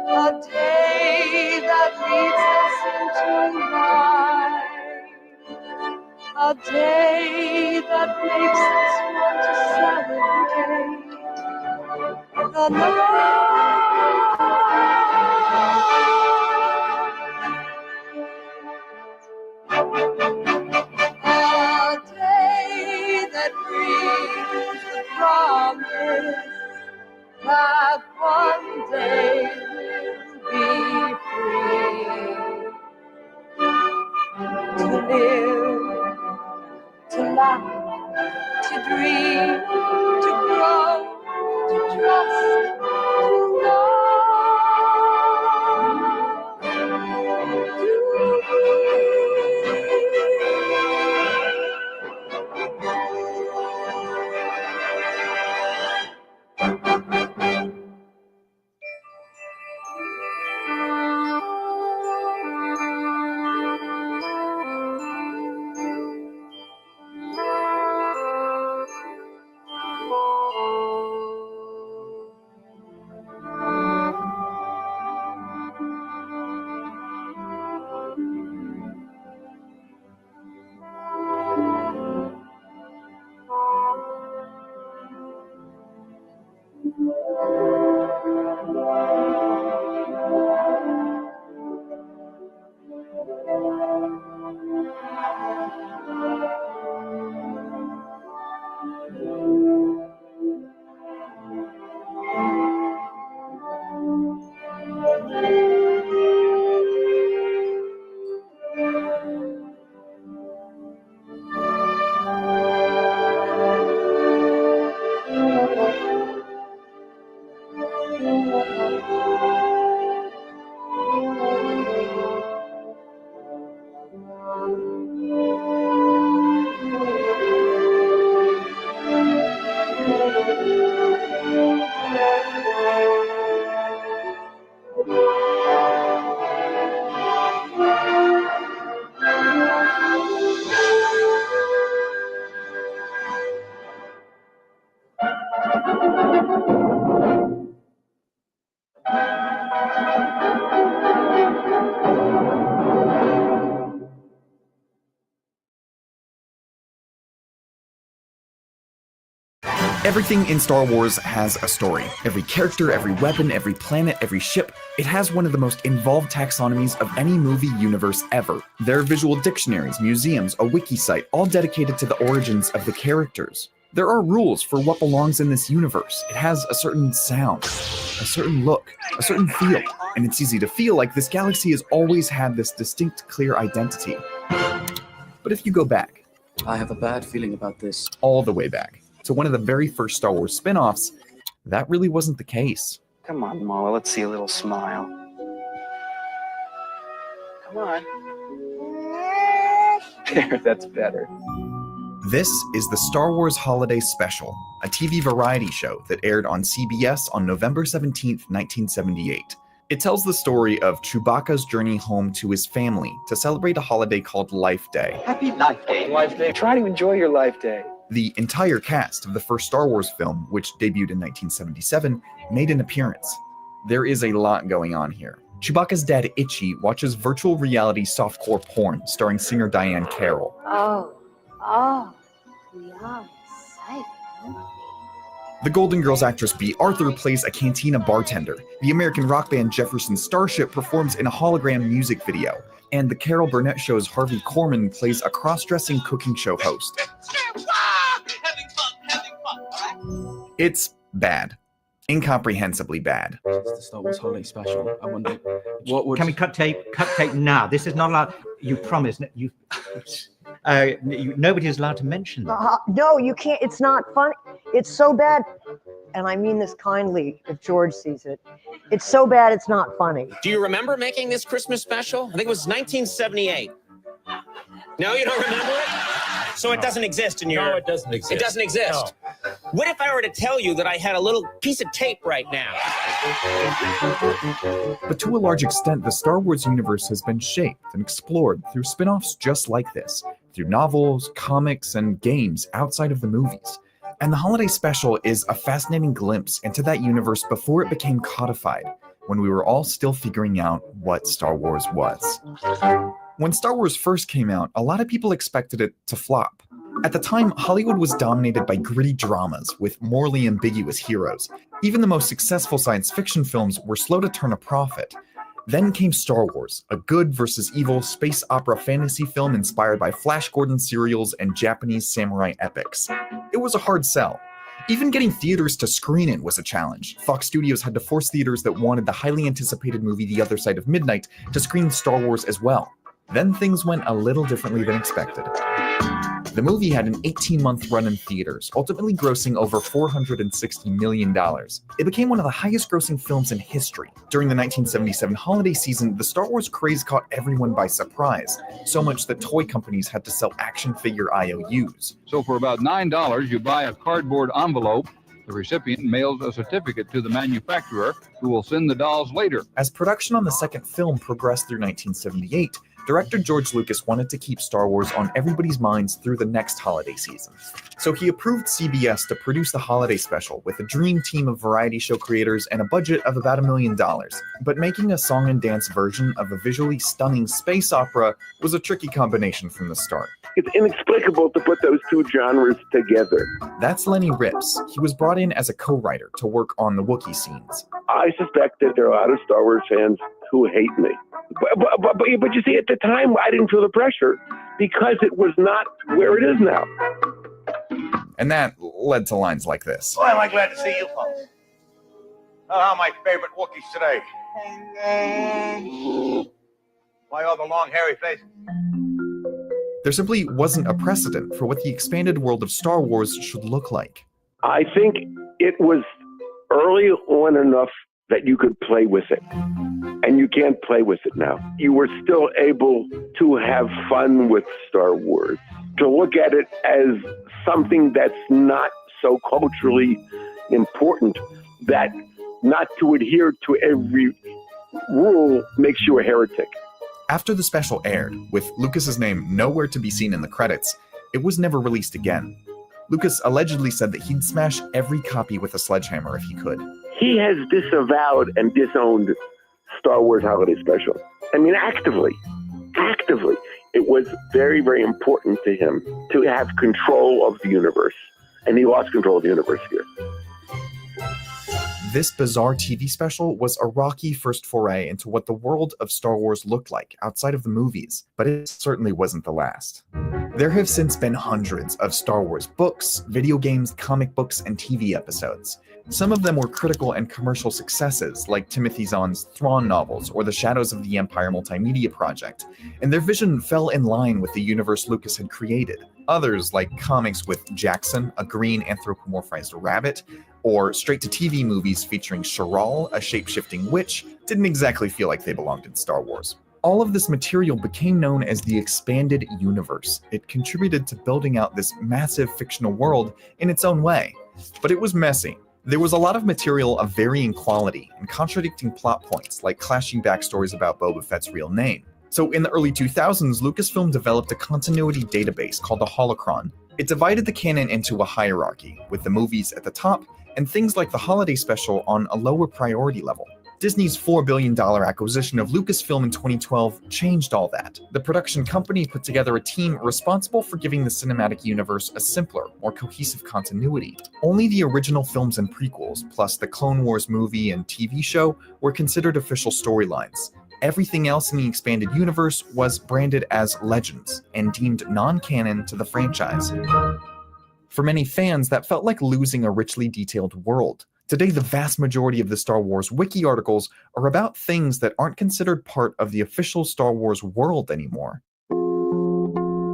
a day that leads us into light, a day that makes us want to celebrate the night. A day that brings the promise that one day we'll be free to live, to laugh, to dream, to grow, to trust, to love, to be. Everything in Star Wars has a story. Every character, every weapon, every planet, every ship. It has one of the most involved taxonomies of any movie universe ever. There are visual dictionaries, museums, a wiki site, all dedicated to the origins of the characters. There are rules for what belongs in this universe. It has a certain sound, a certain look, a certain feel, and it's easy to feel like this galaxy has always had this distinct, clear identity. But if you go back, I have a bad feeling about this. All the way back to one of the very first Star Wars spin-offs, that really wasn't the case. Come on, Mala, let's see a little smile. Come on. There, that's better. This is the Star Wars Holiday Special, a TV variety show that aired on CBS on November 17th, 1978. It tells the story of Chewbacca's journey home to his family to celebrate a holiday called Life Day. Happy Life Day. Life Day. Try to enjoy your Life Day. The entire cast of the first Star Wars film, which debuted in 1977, made an appearance. There is a lot going on here. Chewbacca's dad, Itchy, watches virtual reality softcore porn starring singer Diane Carroll. We are excited. The Golden Girls actress Bea Arthur plays a cantina bartender. The American rock band Jefferson Starship performs in a hologram music video. And the Carol Burnett Show's Harvey Korman plays a cross-dressing cooking show host. It's bad. Incomprehensibly bad. It's the Star Wars Holiday Special. I wonder what would... Can we cut tape? Cut tape now. This is not allowed. You promised. Nobody is allowed to mention that. No, you can't. It's not funny. It's so bad. And I mean this kindly if George sees it. It's so bad it's not funny. Do you remember making this Christmas special? I think it was 1978. No, you don't remember it? So it doesn't exist in your... No, it doesn't exist. It doesn't exist? No. What if I were to tell you that I had a little piece of tape right now? But to a large extent, the Star Wars universe has been shaped and explored through spin-offs just like this, through novels, comics, and games outside of the movies. And the Holiday Special is a fascinating glimpse into that universe before it became codified, when we were all still figuring out what Star Wars was. When Star Wars first came out, a lot of people expected it to flop. At the time, Hollywood was dominated by gritty dramas with morally ambiguous heroes. Even the most successful science fiction films were slow to turn a profit. Then came Star Wars, a good versus evil space opera fantasy film inspired by Flash Gordon serials and Japanese samurai epics. It was a hard sell. Even getting theaters to screen it was a challenge. Fox Studios had to force theaters that wanted the highly anticipated movie The Other Side of Midnight to screen Star Wars as well. Then things went a little differently than expected. The movie had an 18-month run in theaters, ultimately grossing over $460 million. It became one of the highest-grossing films in history. During the 1977 holiday season, the Star Wars craze caught everyone by surprise, so much that toy companies had to sell action figure IOUs. So for about $9, you buy a cardboard envelope. The recipient mails a certificate to the manufacturer, who will send the dolls later. As production on the second film progressed through 1978, director George Lucas wanted to keep Star Wars on everybody's minds through the next holiday season. So he approved CBS to produce the holiday special with a dream team of variety show creators and a budget of about $1 million. But making a song and dance version of a visually stunning space opera was a tricky combination from the start. It's inexplicable to put those two genres together. That's Lenny Rips. He was brought in as a co-writer to work on the Wookiee scenes. I suspect that there are a lot of Star Wars fans who hate me. But you see, at the time, I didn't feel the pressure because it was not where it is now. And that led to lines like this. Boy, am I glad to see you folks. Oh, how my favorite Wookiees today. Why all the long, hairy faces? There simply wasn't a precedent for what the expanded world of Star Wars should look like. I think it was early on enough that you could play with it. And you can't play with it now. You were still able to have fun with Star Wars, to look at it as something that's not so culturally important, that not to adhere to every rule makes you a heretic. After the special aired, with Lucas's name nowhere to be seen in the credits, it was never released again. Lucas allegedly said that he'd smash every copy with a sledgehammer if he could. He has disavowed and disowned Star Wars Holiday Special. I mean, actively. It was very, very important to him to have control of the universe. And he lost control of the universe here. This bizarre TV special was a rocky first foray into what the world of Star Wars looked like outside of the movies, but it certainly wasn't the last. There have since been hundreds of Star Wars books, video games, comic books, and TV episodes. Some of them were critical and commercial successes, like Timothy Zahn's Thrawn novels or the Shadows of the Empire multimedia project, and their vision fell in line with the universe Lucas had created. Others, like comics with Jackson, a green anthropomorphized rabbit, or straight-to-TV movies featuring Sharal, a shape-shifting witch, didn't exactly feel like they belonged in Star Wars. All of this material became known as the Expanded Universe. It contributed to building out this massive fictional world in its own way. But it was messy. There was a lot of material of varying quality and contradicting plot points, like clashing backstories about Boba Fett's real name. So in the early 2000s, Lucasfilm developed a continuity database called the Holocron. It divided the canon into a hierarchy, with the movies at the top and things like the holiday special on a lower priority level. Disney's $4 billion acquisition of Lucasfilm in 2012 changed all that. The production company put together a team responsible for giving the cinematic universe a simpler, more cohesive continuity. Only the original films and prequels, plus the Clone Wars movie and TV show, were considered official storylines. Everything else in the expanded universe was branded as legends and deemed non-canon to the franchise. For many fans, that felt like losing a richly detailed world. Today, the vast majority of the Star Wars wiki articles are about things that aren't considered part of the official Star Wars world anymore.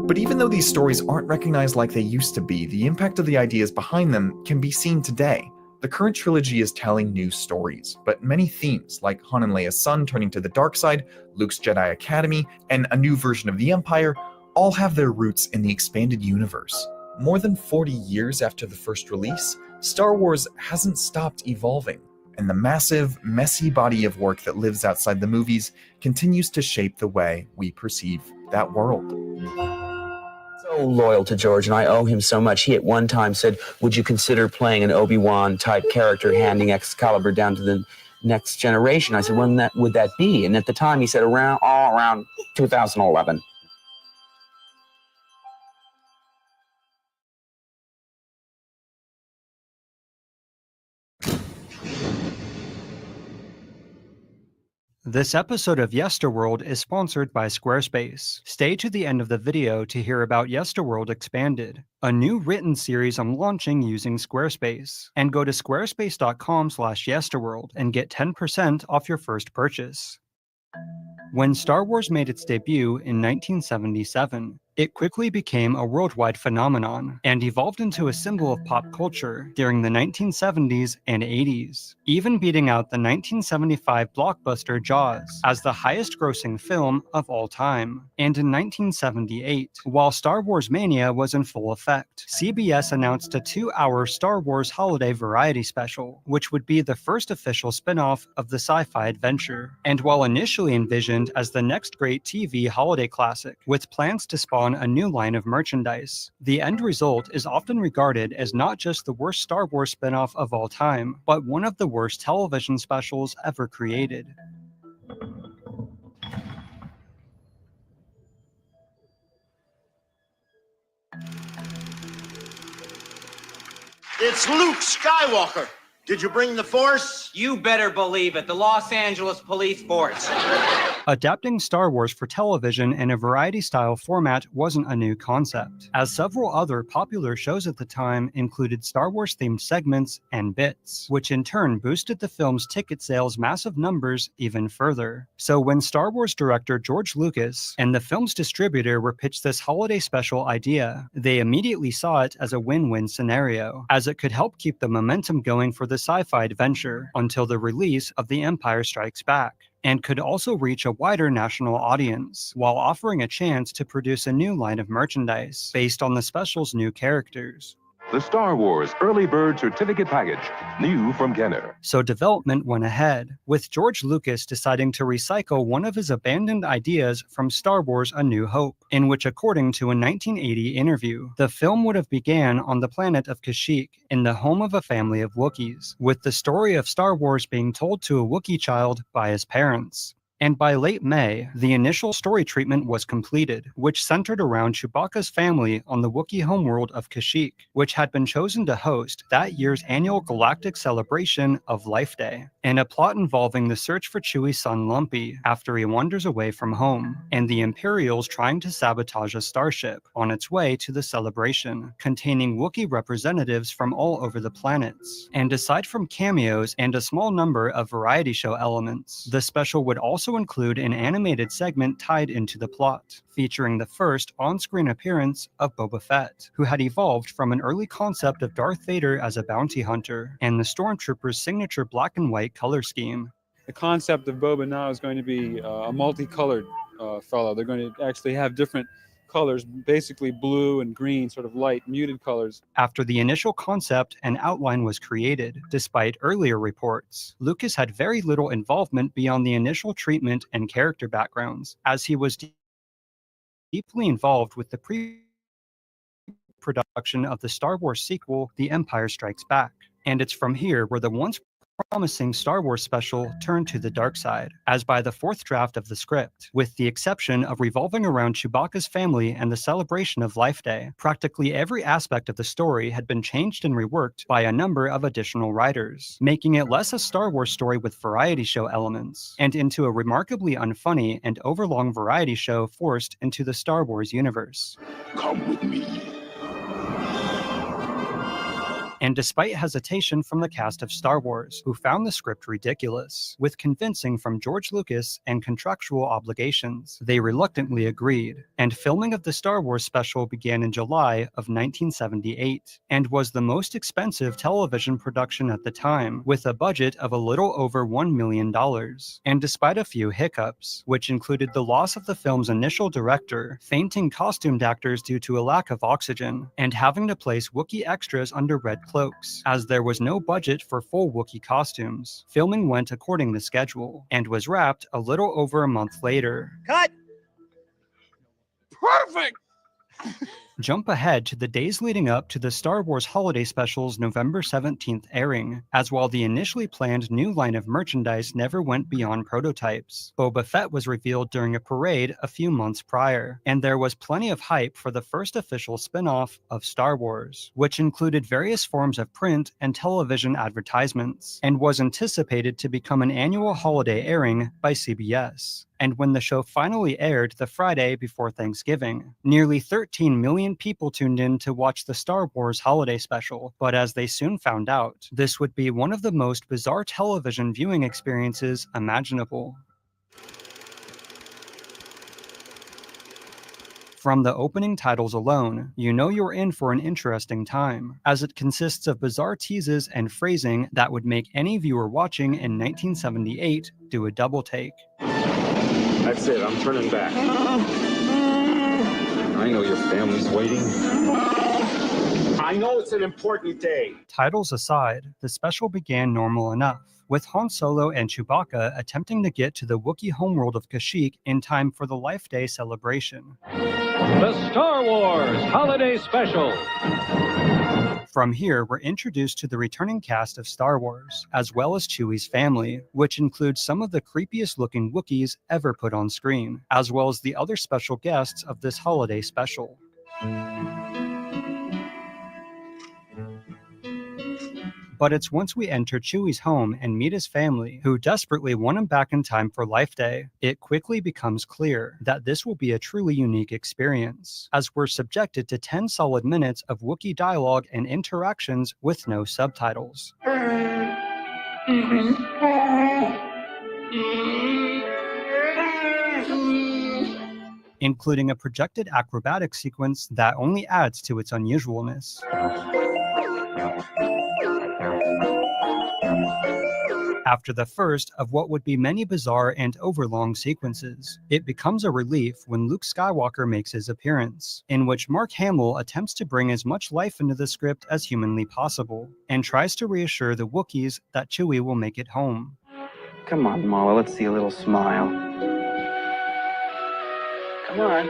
But even though these stories aren't recognized like they used to be, the impact of the ideas behind them can be seen today. The current trilogy is telling new stories, but many themes, like Han and Leia's son turning to the dark side, Luke's Jedi Academy, and a new version of the Empire, all have their roots in the expanded universe. More than 40 years after the first release, Star Wars hasn't stopped evolving, and the massive, messy body of work that lives outside the movies continues to shape the way we perceive that world. So loyal to George, and I owe him so much. He at one time said, would you consider playing an Obi-Wan type character, handing Excalibur down to the next generation? I said, when would that be? And at the time he said around 2011. This episode of Yesterworld is sponsored by Squarespace. Stay to the end of the video to hear about Yesterworld Expanded, a new written series I'm launching using Squarespace. And go to squarespace.com/yesterworld and get 10% off your first purchase. When Star Wars made its debut in 1977, it quickly became a worldwide phenomenon and evolved into a symbol of pop culture during the 1970s and 80s, even beating out the 1975 blockbuster Jaws as the highest-grossing film of all time. And in 1978, while Star Wars mania was in full effect, CBS announced a 2-hour Star Wars holiday variety special, which would be the first official spin-off of the sci-fi adventure. And while initially envisioned as the next great TV holiday classic, with plans to spawn a new line of merchandise, the end result is often regarded as not just the worst Star Wars spin-off of all time, but one of the worst television specials ever created. It's Luke Skywalker. Did you bring the force? You better believe it. The Los Angeles Police Force. Adapting Star Wars for television in a variety-style format wasn't a new concept, as several other popular shows at the time included Star Wars-themed segments and bits, which in turn boosted the film's ticket sales massive numbers even further. So when Star Wars director George Lucas and the film's distributor were pitched this holiday special idea, they immediately saw it as a win-win scenario, as it could help keep the momentum going for the sci-fi adventure until the release of The Empire Strikes Back, and could also reach a wider national audience, while offering a chance to produce a new line of merchandise based on the special's new characters. The Star Wars Early Bird Certificate Package, new from Kenner. So development went ahead, with George Lucas deciding to recycle one of his abandoned ideas from Star Wars A New Hope, in which, according to a 1980 interview, the film would have began on the planet of Kashyyyk, in the home of a family of Wookiees, with the story of Star Wars being told to a Wookiee child by his parents. And by late May, the initial story treatment was completed, which centered around Chewbacca's family on the Wookiee homeworld of Kashyyyk, which had been chosen to host that year's annual galactic celebration of Life Day, and a plot involving the search for Chewie's son Lumpy after he wanders away from home, and the Imperials trying to sabotage a starship on its way to the celebration, containing Wookiee representatives from all over the planets. And aside from cameos and a small number of variety show elements, the special would also include an animated segment tied into the plot, featuring the first on-screen appearance of Boba Fett, who had evolved from an early concept of Darth Vader as a bounty hunter, and the Stormtrooper's signature black and white color scheme. The concept of Boba now is going to be a multicolored fellow. They're going to actually have different colors, basically blue and green, sort of light, muted colors. After the initial concept and outline was created, despite earlier reports, Lucas had very little involvement beyond the initial treatment and character backgrounds, as he was deeply involved with the pre-production of the Star Wars sequel, The Empire Strikes Back. And it's from here where the once promising Star Wars special turned to the dark side, as by the fourth draft of the script, with the exception of revolving around Chewbacca's family and the celebration of Life Day, practically every aspect of the story had been changed and reworked by a number of additional writers, making it less a Star Wars story with variety show elements, and into a remarkably unfunny and overlong variety show forced into the Star Wars universe. Come with me. And despite hesitation from the cast of Star Wars, who found the script ridiculous, with convincing from George Lucas and contractual obligations, they reluctantly agreed, and filming of the Star Wars special began in July of 1978, and was the most expensive television production at the time, with a budget of a little over $1 million. And despite a few hiccups, which included the loss of the film's initial director, fainting costumed actors due to a lack of oxygen, and having to place Wookiee extras under red cloaks, as there was no budget for full Wookiee costumes. Filming went according to schedule, and was wrapped a little over a month later. Cut! Perfect! Jump ahead to the days leading up to the Star Wars Holiday Special's November 17th airing, as while the initially planned new line of merchandise never went beyond prototypes, Boba Fett was revealed during a parade a few months prior, and there was plenty of hype for the first official spin-off of Star Wars, which included various forms of print and television advertisements, and was anticipated to become an annual holiday airing by CBS. And when the show finally aired the Friday before Thanksgiving, nearly 13 million people tuned in to watch the Star Wars Holiday Special, but as they soon found out, this would be one of the most bizarre television viewing experiences imaginable. From the opening titles alone, you know you're in for an interesting time, as it consists of bizarre teases and phrasing that would make any viewer watching in 1978 do a double take. That's it, I'm turning back. I know your family's waiting. I know it's an important day. Titles aside, the special began normal enough, with Han Solo and Chewbacca attempting to get to the Wookiee homeworld of Kashyyyk in time for the Life Day celebration. The Star Wars Holiday Special. From here, we're introduced to the returning cast of Star Wars, as well as Chewie's family, which includes some of the creepiest looking Wookiees ever put on screen, as well as the other special guests of this holiday special. But it's once we enter Chewie's home and meet his family, who desperately want him back in time for Life Day, it quickly becomes clear that this will be a truly unique experience, as we're subjected to 10 solid minutes of Wookiee dialogue and interactions with no subtitles. Including a projected acrobatic sequence that only adds to its unusualness. After the first of what would be many bizarre and overlong sequences, it becomes a relief when Luke Skywalker makes his appearance, in which Mark Hamill attempts to bring as much life into the script as humanly possible, and tries to reassure the Wookiees that Chewie will make it home. Come on, Mala, let's see a little smile. Come on.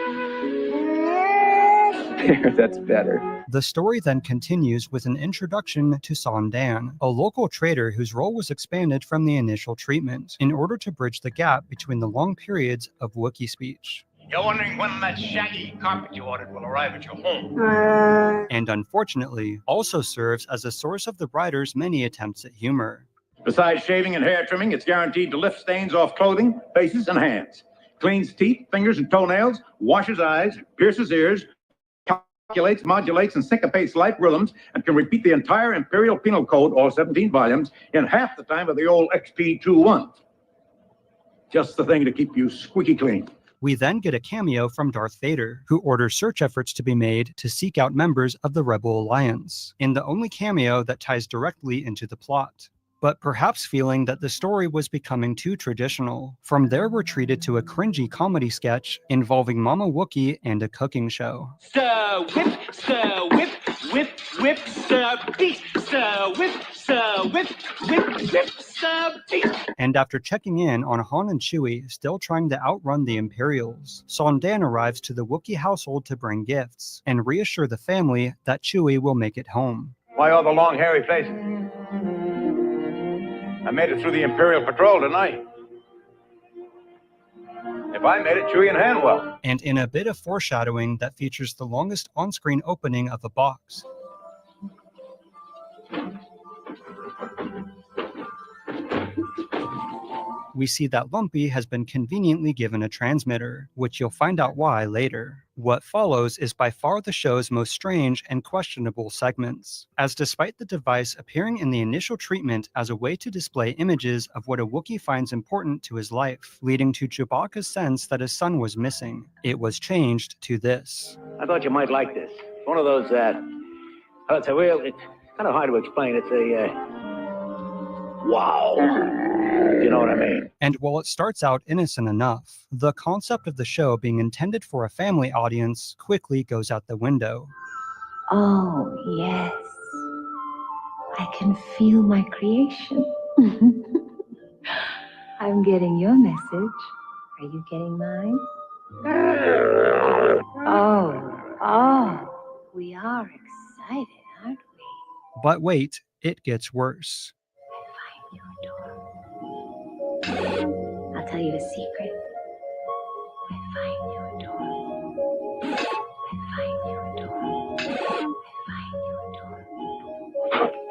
There, that's better. The story then continues with an introduction to Sondan, a local trader whose role was expanded from the initial treatment, in order to bridge the gap between the long periods of Wookiee speech. You're wondering when that shaggy carpet you ordered will arrive at your home. And unfortunately, also serves as a source of the writer's many attempts at humor. Besides shaving and hair trimming, it's guaranteed to lift stains off clothing, faces, and hands. Cleans teeth, fingers, and toenails, washes eyes, pierces ears, calculates, modulates, and syncopates life rhythms, and can repeat the entire Imperial Penal Code, all 17 volumes, in half the time of the old XP21. Just the thing to keep you squeaky clean. We then get a cameo from Darth Vader, who orders search efforts to be made to seek out members of the Rebel Alliance, in the only cameo that ties directly into the plot. But perhaps feeling that the story was becoming too traditional, from there we're treated to a cringy comedy sketch involving Mama Wookiee and a cooking show. Sir whip, sir whip, whip, whip, sir beat, sir whip, whip, whip, sir beat. And after checking in on Han and Chewie still trying to outrun the Imperials, Sondan arrives to the Wookiee household to bring gifts and reassure the family that Chewie will make it home. Why all the long hairy faces? I made it through the Imperial Patrol tonight. If I made it, Chewie and Han will. And in a bit of foreshadowing that features the longest on-screen opening of a box. We see that Lumpy has been conveniently given a transmitter, which you'll find out why later. What follows is by far the show's most strange and questionable segments, as despite the device appearing in the initial treatment as a way to display images of what a Wookiee finds important to his life, leading to Chewbacca's sense that his son was missing, it was changed to this. I thought you might like this. It's one of those, it's kind of hard to explain. It's wow. You know what I mean? And while it starts out innocent enough, the concept of the show being intended for a family audience quickly goes out the window. Oh, yes. I can feel my creation. I'm getting your message. Are you getting mine? Oh, we are excited, aren't we? But wait, it gets worse. I'll tell you a secret. I find you adorable. I find you adorable. I find you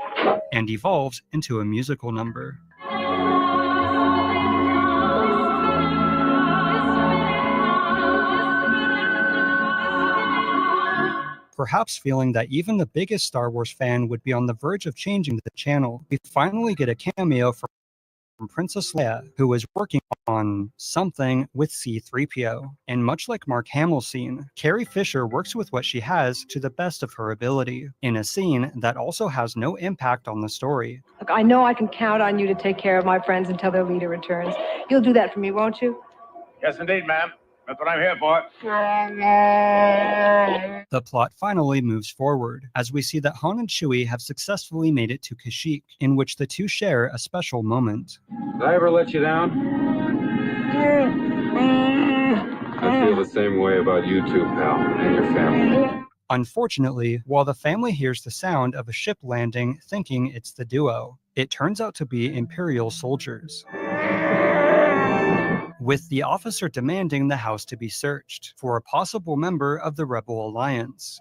adorable. And evolves into a musical number. Perhaps feeling that even the biggest Star Wars fan would be on the verge of changing the channel, we finally get a cameo from Princess Leia, who is working on something with C-3PO. And much like Mark Hamill's scene, Carrie Fisher works with what she has to the best of her ability, in a scene that also has no impact on the story. Look, I know I can count on you to take care of my friends until their leader returns. You'll do that for me, won't you? Yes, indeed, ma'am. That's what I'm here for. The plot finally moves forward, as we see that Han and Chewie have successfully made it to Kashyyyk, in which the two share a special moment. Did I ever let you down? I feel the same way about you too, pal, and your family. Unfortunately, while the family hears the sound of a ship landing thinking it's the duo, it turns out to be Imperial soldiers, with the officer demanding the house to be searched for a possible member of the Rebel Alliance.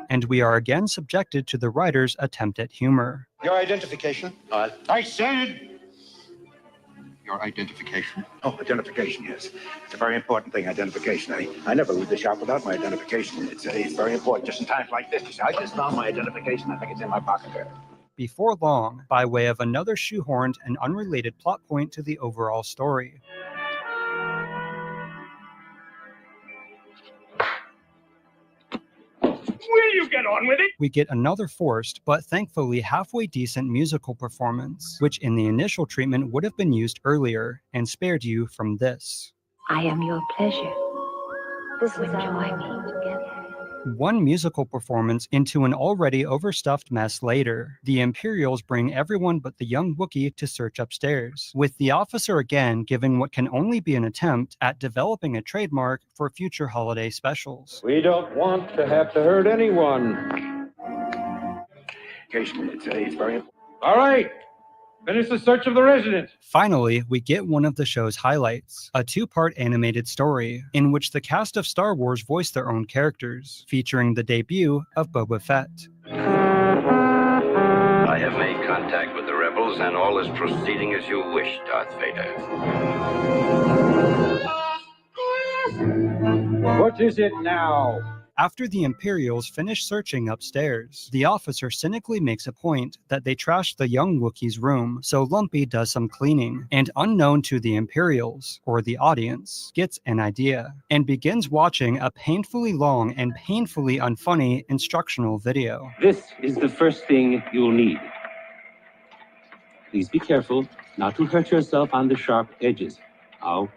and we are again subjected to the writer's attempt at humor. Your identification? I said your identification. Oh, identification, yes. It's a very important thing, identification. I never leave the shop without my identification. It's very important, just in times like this. You see, I just found my identification. I think it's in my pocket there. Before long, by way of another shoehorned and unrelated plot point to the overall story. Will you get on with it? We get another forced, but thankfully halfway decent musical performance, which in the initial treatment would have been used earlier and spared you from this. I am your pleasure. This is enjoy being together. One musical performance into an already overstuffed mess later, the Imperials bring everyone but the young Wookiee to search upstairs, with the officer again giving what can only be an attempt at developing a trademark for future holiday specials. We don't want to have to hurt anyone. Occasionally, it's very important. All right. Finish the search of the residence. Finally, we get one of the show's highlights, a two-part animated story, in which the cast of Star Wars voice their own characters, featuring the debut of Boba Fett. I have made contact with the rebels, and all is proceeding as you wish, Darth Vader. What is it now? After the Imperials finish searching upstairs, the officer cynically makes a point that they trashed the young Wookiee's room, so Lumpy does some cleaning, and unknown to the Imperials, or the audience, gets an idea, and begins watching a painfully long and painfully unfunny instructional video. This is the first thing you'll need. Please be careful not to hurt yourself on the sharp edges. Ow.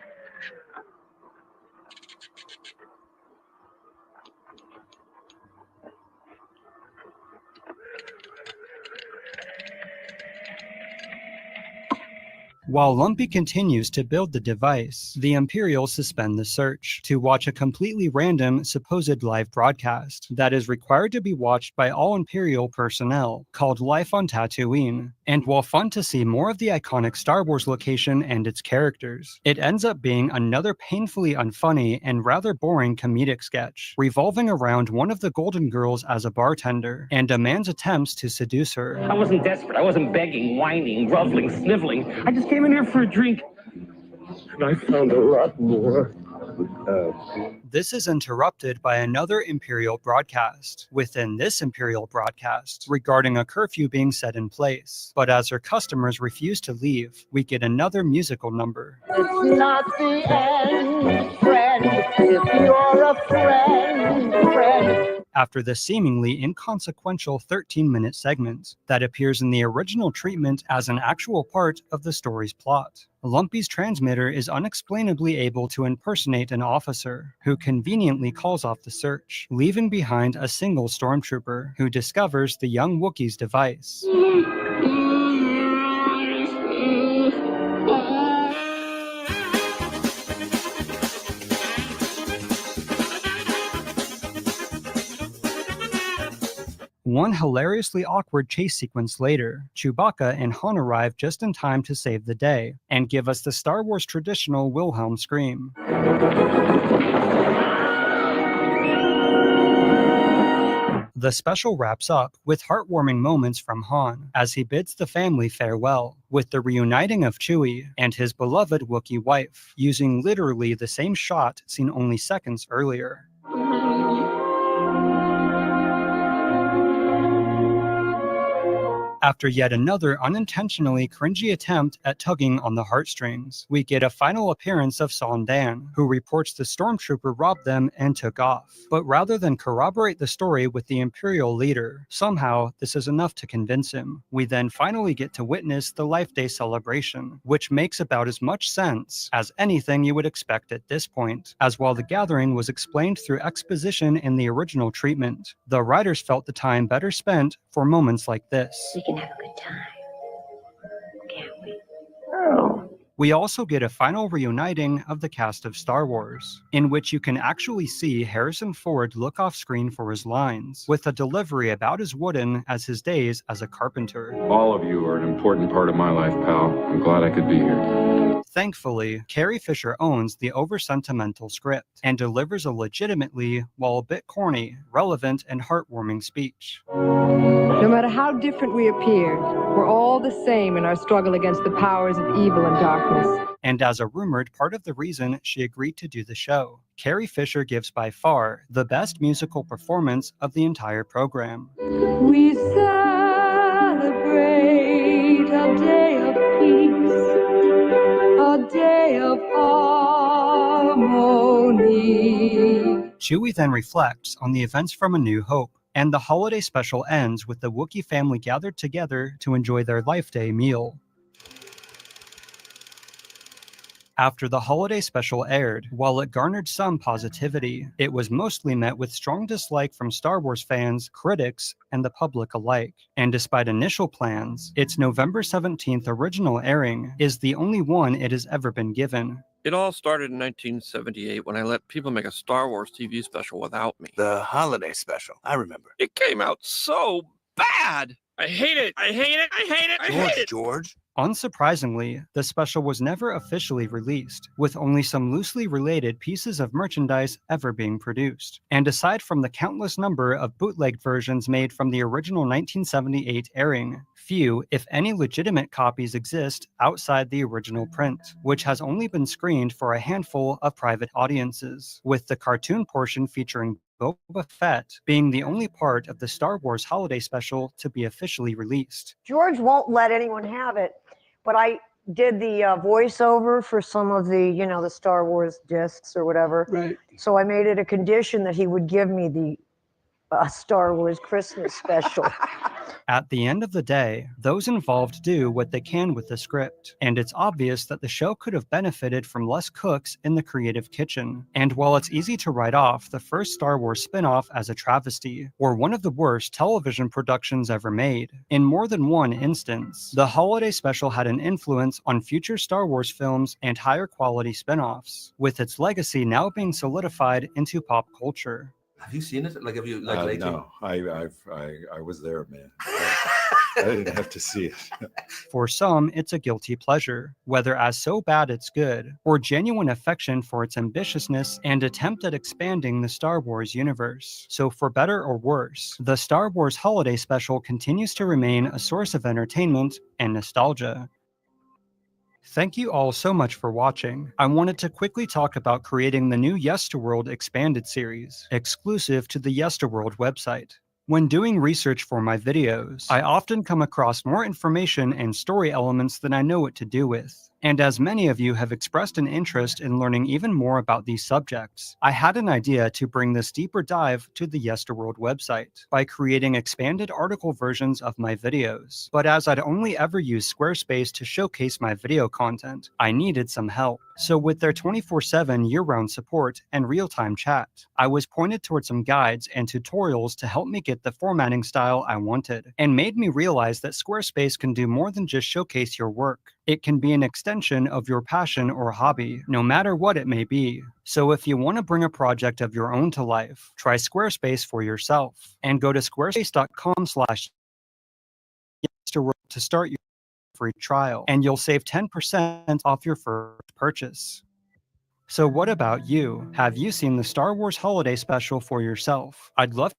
While Lumpy continues to build the device, the Imperials suspend the search to watch a completely random supposed live broadcast that is required to be watched by all Imperial personnel, called Life on Tatooine. And while fun to see more of the iconic Star Wars location and its characters, it ends up being another painfully unfunny and rather boring comedic sketch, revolving around one of the Golden Girls as a bartender, and a man's attempts to seduce her. I wasn't desperate. I wasn't begging, whining, groveling, sniveling. I just came in here for a drink. And I found a lot more. This is interrupted by another Imperial broadcast within this Imperial broadcast regarding a curfew being set in place. But as her customers refuse to leave, we get another musical number. It's not the end, friend, if you're a friend. After the seemingly inconsequential 13-minute segment that appears in the original treatment as an actual part of the story's plot, Lumpy's transmitter is unexplainably able to impersonate an officer who conveniently calls off the search, leaving behind a single stormtrooper who discovers the young Wookiee's device. One hilariously awkward chase sequence later, Chewbacca and Han arrive just in time to save the day, and give us the Star Wars traditional Wilhelm scream. The special wraps up with heartwarming moments from Han as he bids the family farewell, with the reuniting of Chewie and his beloved Wookiee wife, using literally the same shot seen only seconds earlier. After yet another unintentionally cringy attempt at tugging on the heartstrings, we get a final appearance of Son Dan, who reports the stormtrooper robbed them and took off. But rather than corroborate the story with the Imperial leader, somehow this is enough to convince him. We then finally get to witness the Life Day celebration, which makes about as much sense as anything you would expect at this point, as while the gathering was explained through exposition in the original treatment, the writers felt the time better spent for moments like this. We can have a good time, can't we? We also get a final reuniting of the cast of Star Wars, in which you can actually see Harrison Ford look off screen for his lines, with a delivery about as wooden as his days as a carpenter. All of you are an important part of my life, pal. I'm glad I could be here. Thankfully, Carrie Fisher owns the over-sentimental script and delivers a legitimately, while a bit corny, relevant and heartwarming speech. No matter how different we appear, we're all the same in our struggle against the powers of evil and darkness. And as a rumored part of the reason she agreed to do the show, Carrie Fisher gives by far the best musical performance of the entire program. We celebrate a day of peace, a day of harmony. Chewie then reflects on the events from A New Hope, and the holiday special ends with the Wookiee family gathered together to enjoy their Life Day meal. After the holiday special aired, while it garnered some positivity, it was mostly met with strong dislike from Star Wars fans, critics, and the public alike. And despite initial plans, its November 17th original airing is the only one it has ever been given. It all started in 1978 when I let people make a Star Wars TV special without me. The holiday special, I remember. It came out so bad. I hate it. I hate it. I hate it. I hate it. George. Unsurprisingly, the special was never officially released, with only some loosely related pieces of merchandise ever being produced. And aside from the countless number of bootlegged versions made from the original 1978 airing, few, if any, legitimate copies exist outside the original print, which has only been screened for a handful of private audiences, with the cartoon portion featuring Boba Fett being the only part of the Star Wars holiday special to be officially released. George won't let anyone have it, but I did the voiceover for some of the, the Star Wars discs or whatever. Right. So I made it a condition that he would give me the Star Wars Christmas special. At the end of the day, those involved do what they can with the script, and it's obvious that the show could have benefited from less cooks in the creative kitchen. And while it's easy to write off the first Star Wars spin-off as a travesty, or one of the worst television productions ever made, in more than one instance, the holiday special had an influence on future Star Wars films and higher quality spin-offs, with its legacy now being solidified into pop culture. Have you seen it? Like, have you lately? No, I was there, man. I didn't have to see it. For some, it's a guilty pleasure, whether as so bad it's good, or genuine affection for its ambitiousness and attempt at expanding the Star Wars universe. So for better or worse, the Star Wars Holiday Special continues to remain a source of entertainment and nostalgia. Thank you all so much for watching. I wanted to quickly talk about creating the new Yesterworld Expanded series, exclusive to the Yesterworld website. When doing research for my videos, I often come across more information and story elements than I know what to do with. And as many of you have expressed an interest in learning even more about these subjects, I had an idea to bring this deeper dive to the Yesterworld website by creating expanded article versions of my videos. But as I'd only ever used Squarespace to showcase my video content, I needed some help. So with their 24/7 year-round support and real-time chat, I was pointed towards some guides and tutorials to help me get the formatting style I wanted, and made me realize that Squarespace can do more than just showcase your work. It can be an extension of your passion or hobby, no matter what it may be. So if you want to bring a project of your own to life, try Squarespace for yourself, and go to squarespace.com/yesterworld to start your free trial, and you'll save 10% off your first purchase. So what about you? Have you seen the Star Wars Holiday Special for yourself? I'd love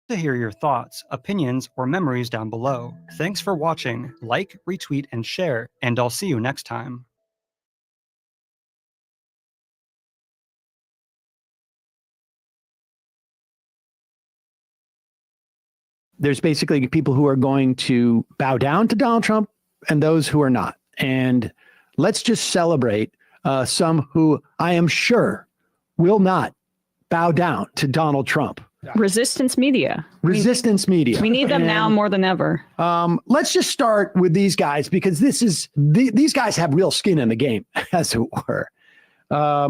to hear your thoughts, opinions, or memories down below. Thanks for watching. Like, retweet, and share, and I'll see you next time. There's basically people who are going to bow down to Donald Trump and those who are not. And let's just celebrate some who I am sure will not bow down to Donald Trump. Resistance media. Resistance media. We need them now more than ever. Let's just start with these guys, because these guys have real skin in the game, as it were.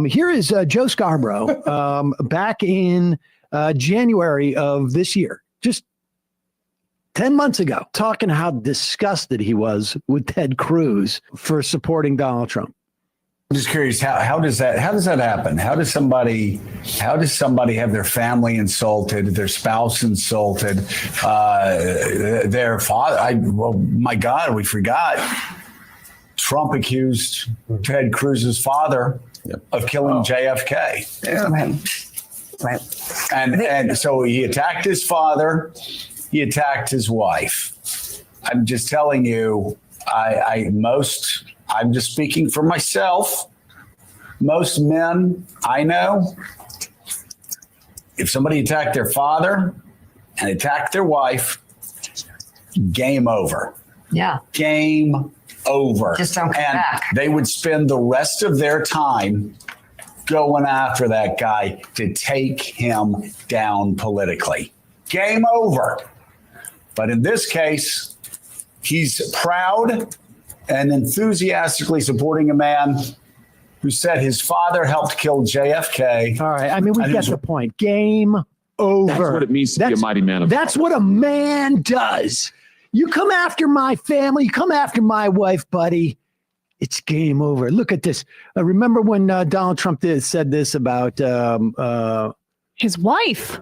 Here is Joe Scarborough back in January of this year, just 10 months ago, talking how disgusted he was with Ted Cruz for supporting Donald Trump. I'm just curious, how does that happen? How does somebody have their family insulted, their spouse insulted, their father? My God, we forgot Trump accused Ted Cruz's father of killing JFK. Right. And so he attacked his father. He attacked his wife. I'm just telling you, I'm just speaking for myself. Most men I know, if somebody attacked their father and attacked their wife, game over. Yeah. Game over. Just don't come back. They would spend the rest of their time going after that guy to take him down politically. Game over. But in this case, he's proud and enthusiastically supporting a man who said his father helped kill JFK. All right. I mean, we get the point. Game over. That's what it means to be a mighty man of That's what a man does. You come after my family, you come after my wife, buddy. It's game over. Look at this. Remember when Donald Trump said this about his wife?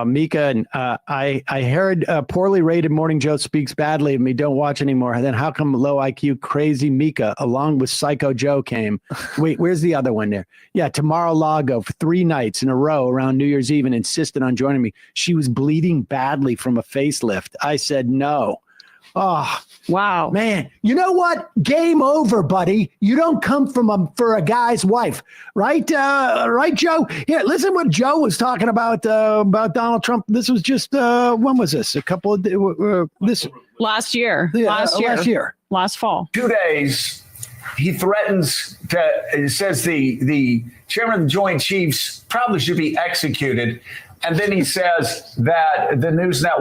Mika, and I heard poorly rated Morning Joe speaks badly of me. Don't watch anymore. And then how come low IQ crazy Mika along with Psycho Joe came? Wait, where's the other one there? Yeah, Mar-a-Lago for 3 nights in a row around New Year's Eve and insisted on joining me. She was bleeding badly from a facelift. I said no. Oh, wow, man. You know what? Game over, buddy. You don't come for a guy's wife, right? Right, Joe? Here, listen what Joe was talking about Donald Trump. This was just, when was this? A couple of, this. Last year. Yeah, last year. Last fall. 2 days. He threatens it says the chairman of the Joint Chiefs probably should be executed. And then he says that the news network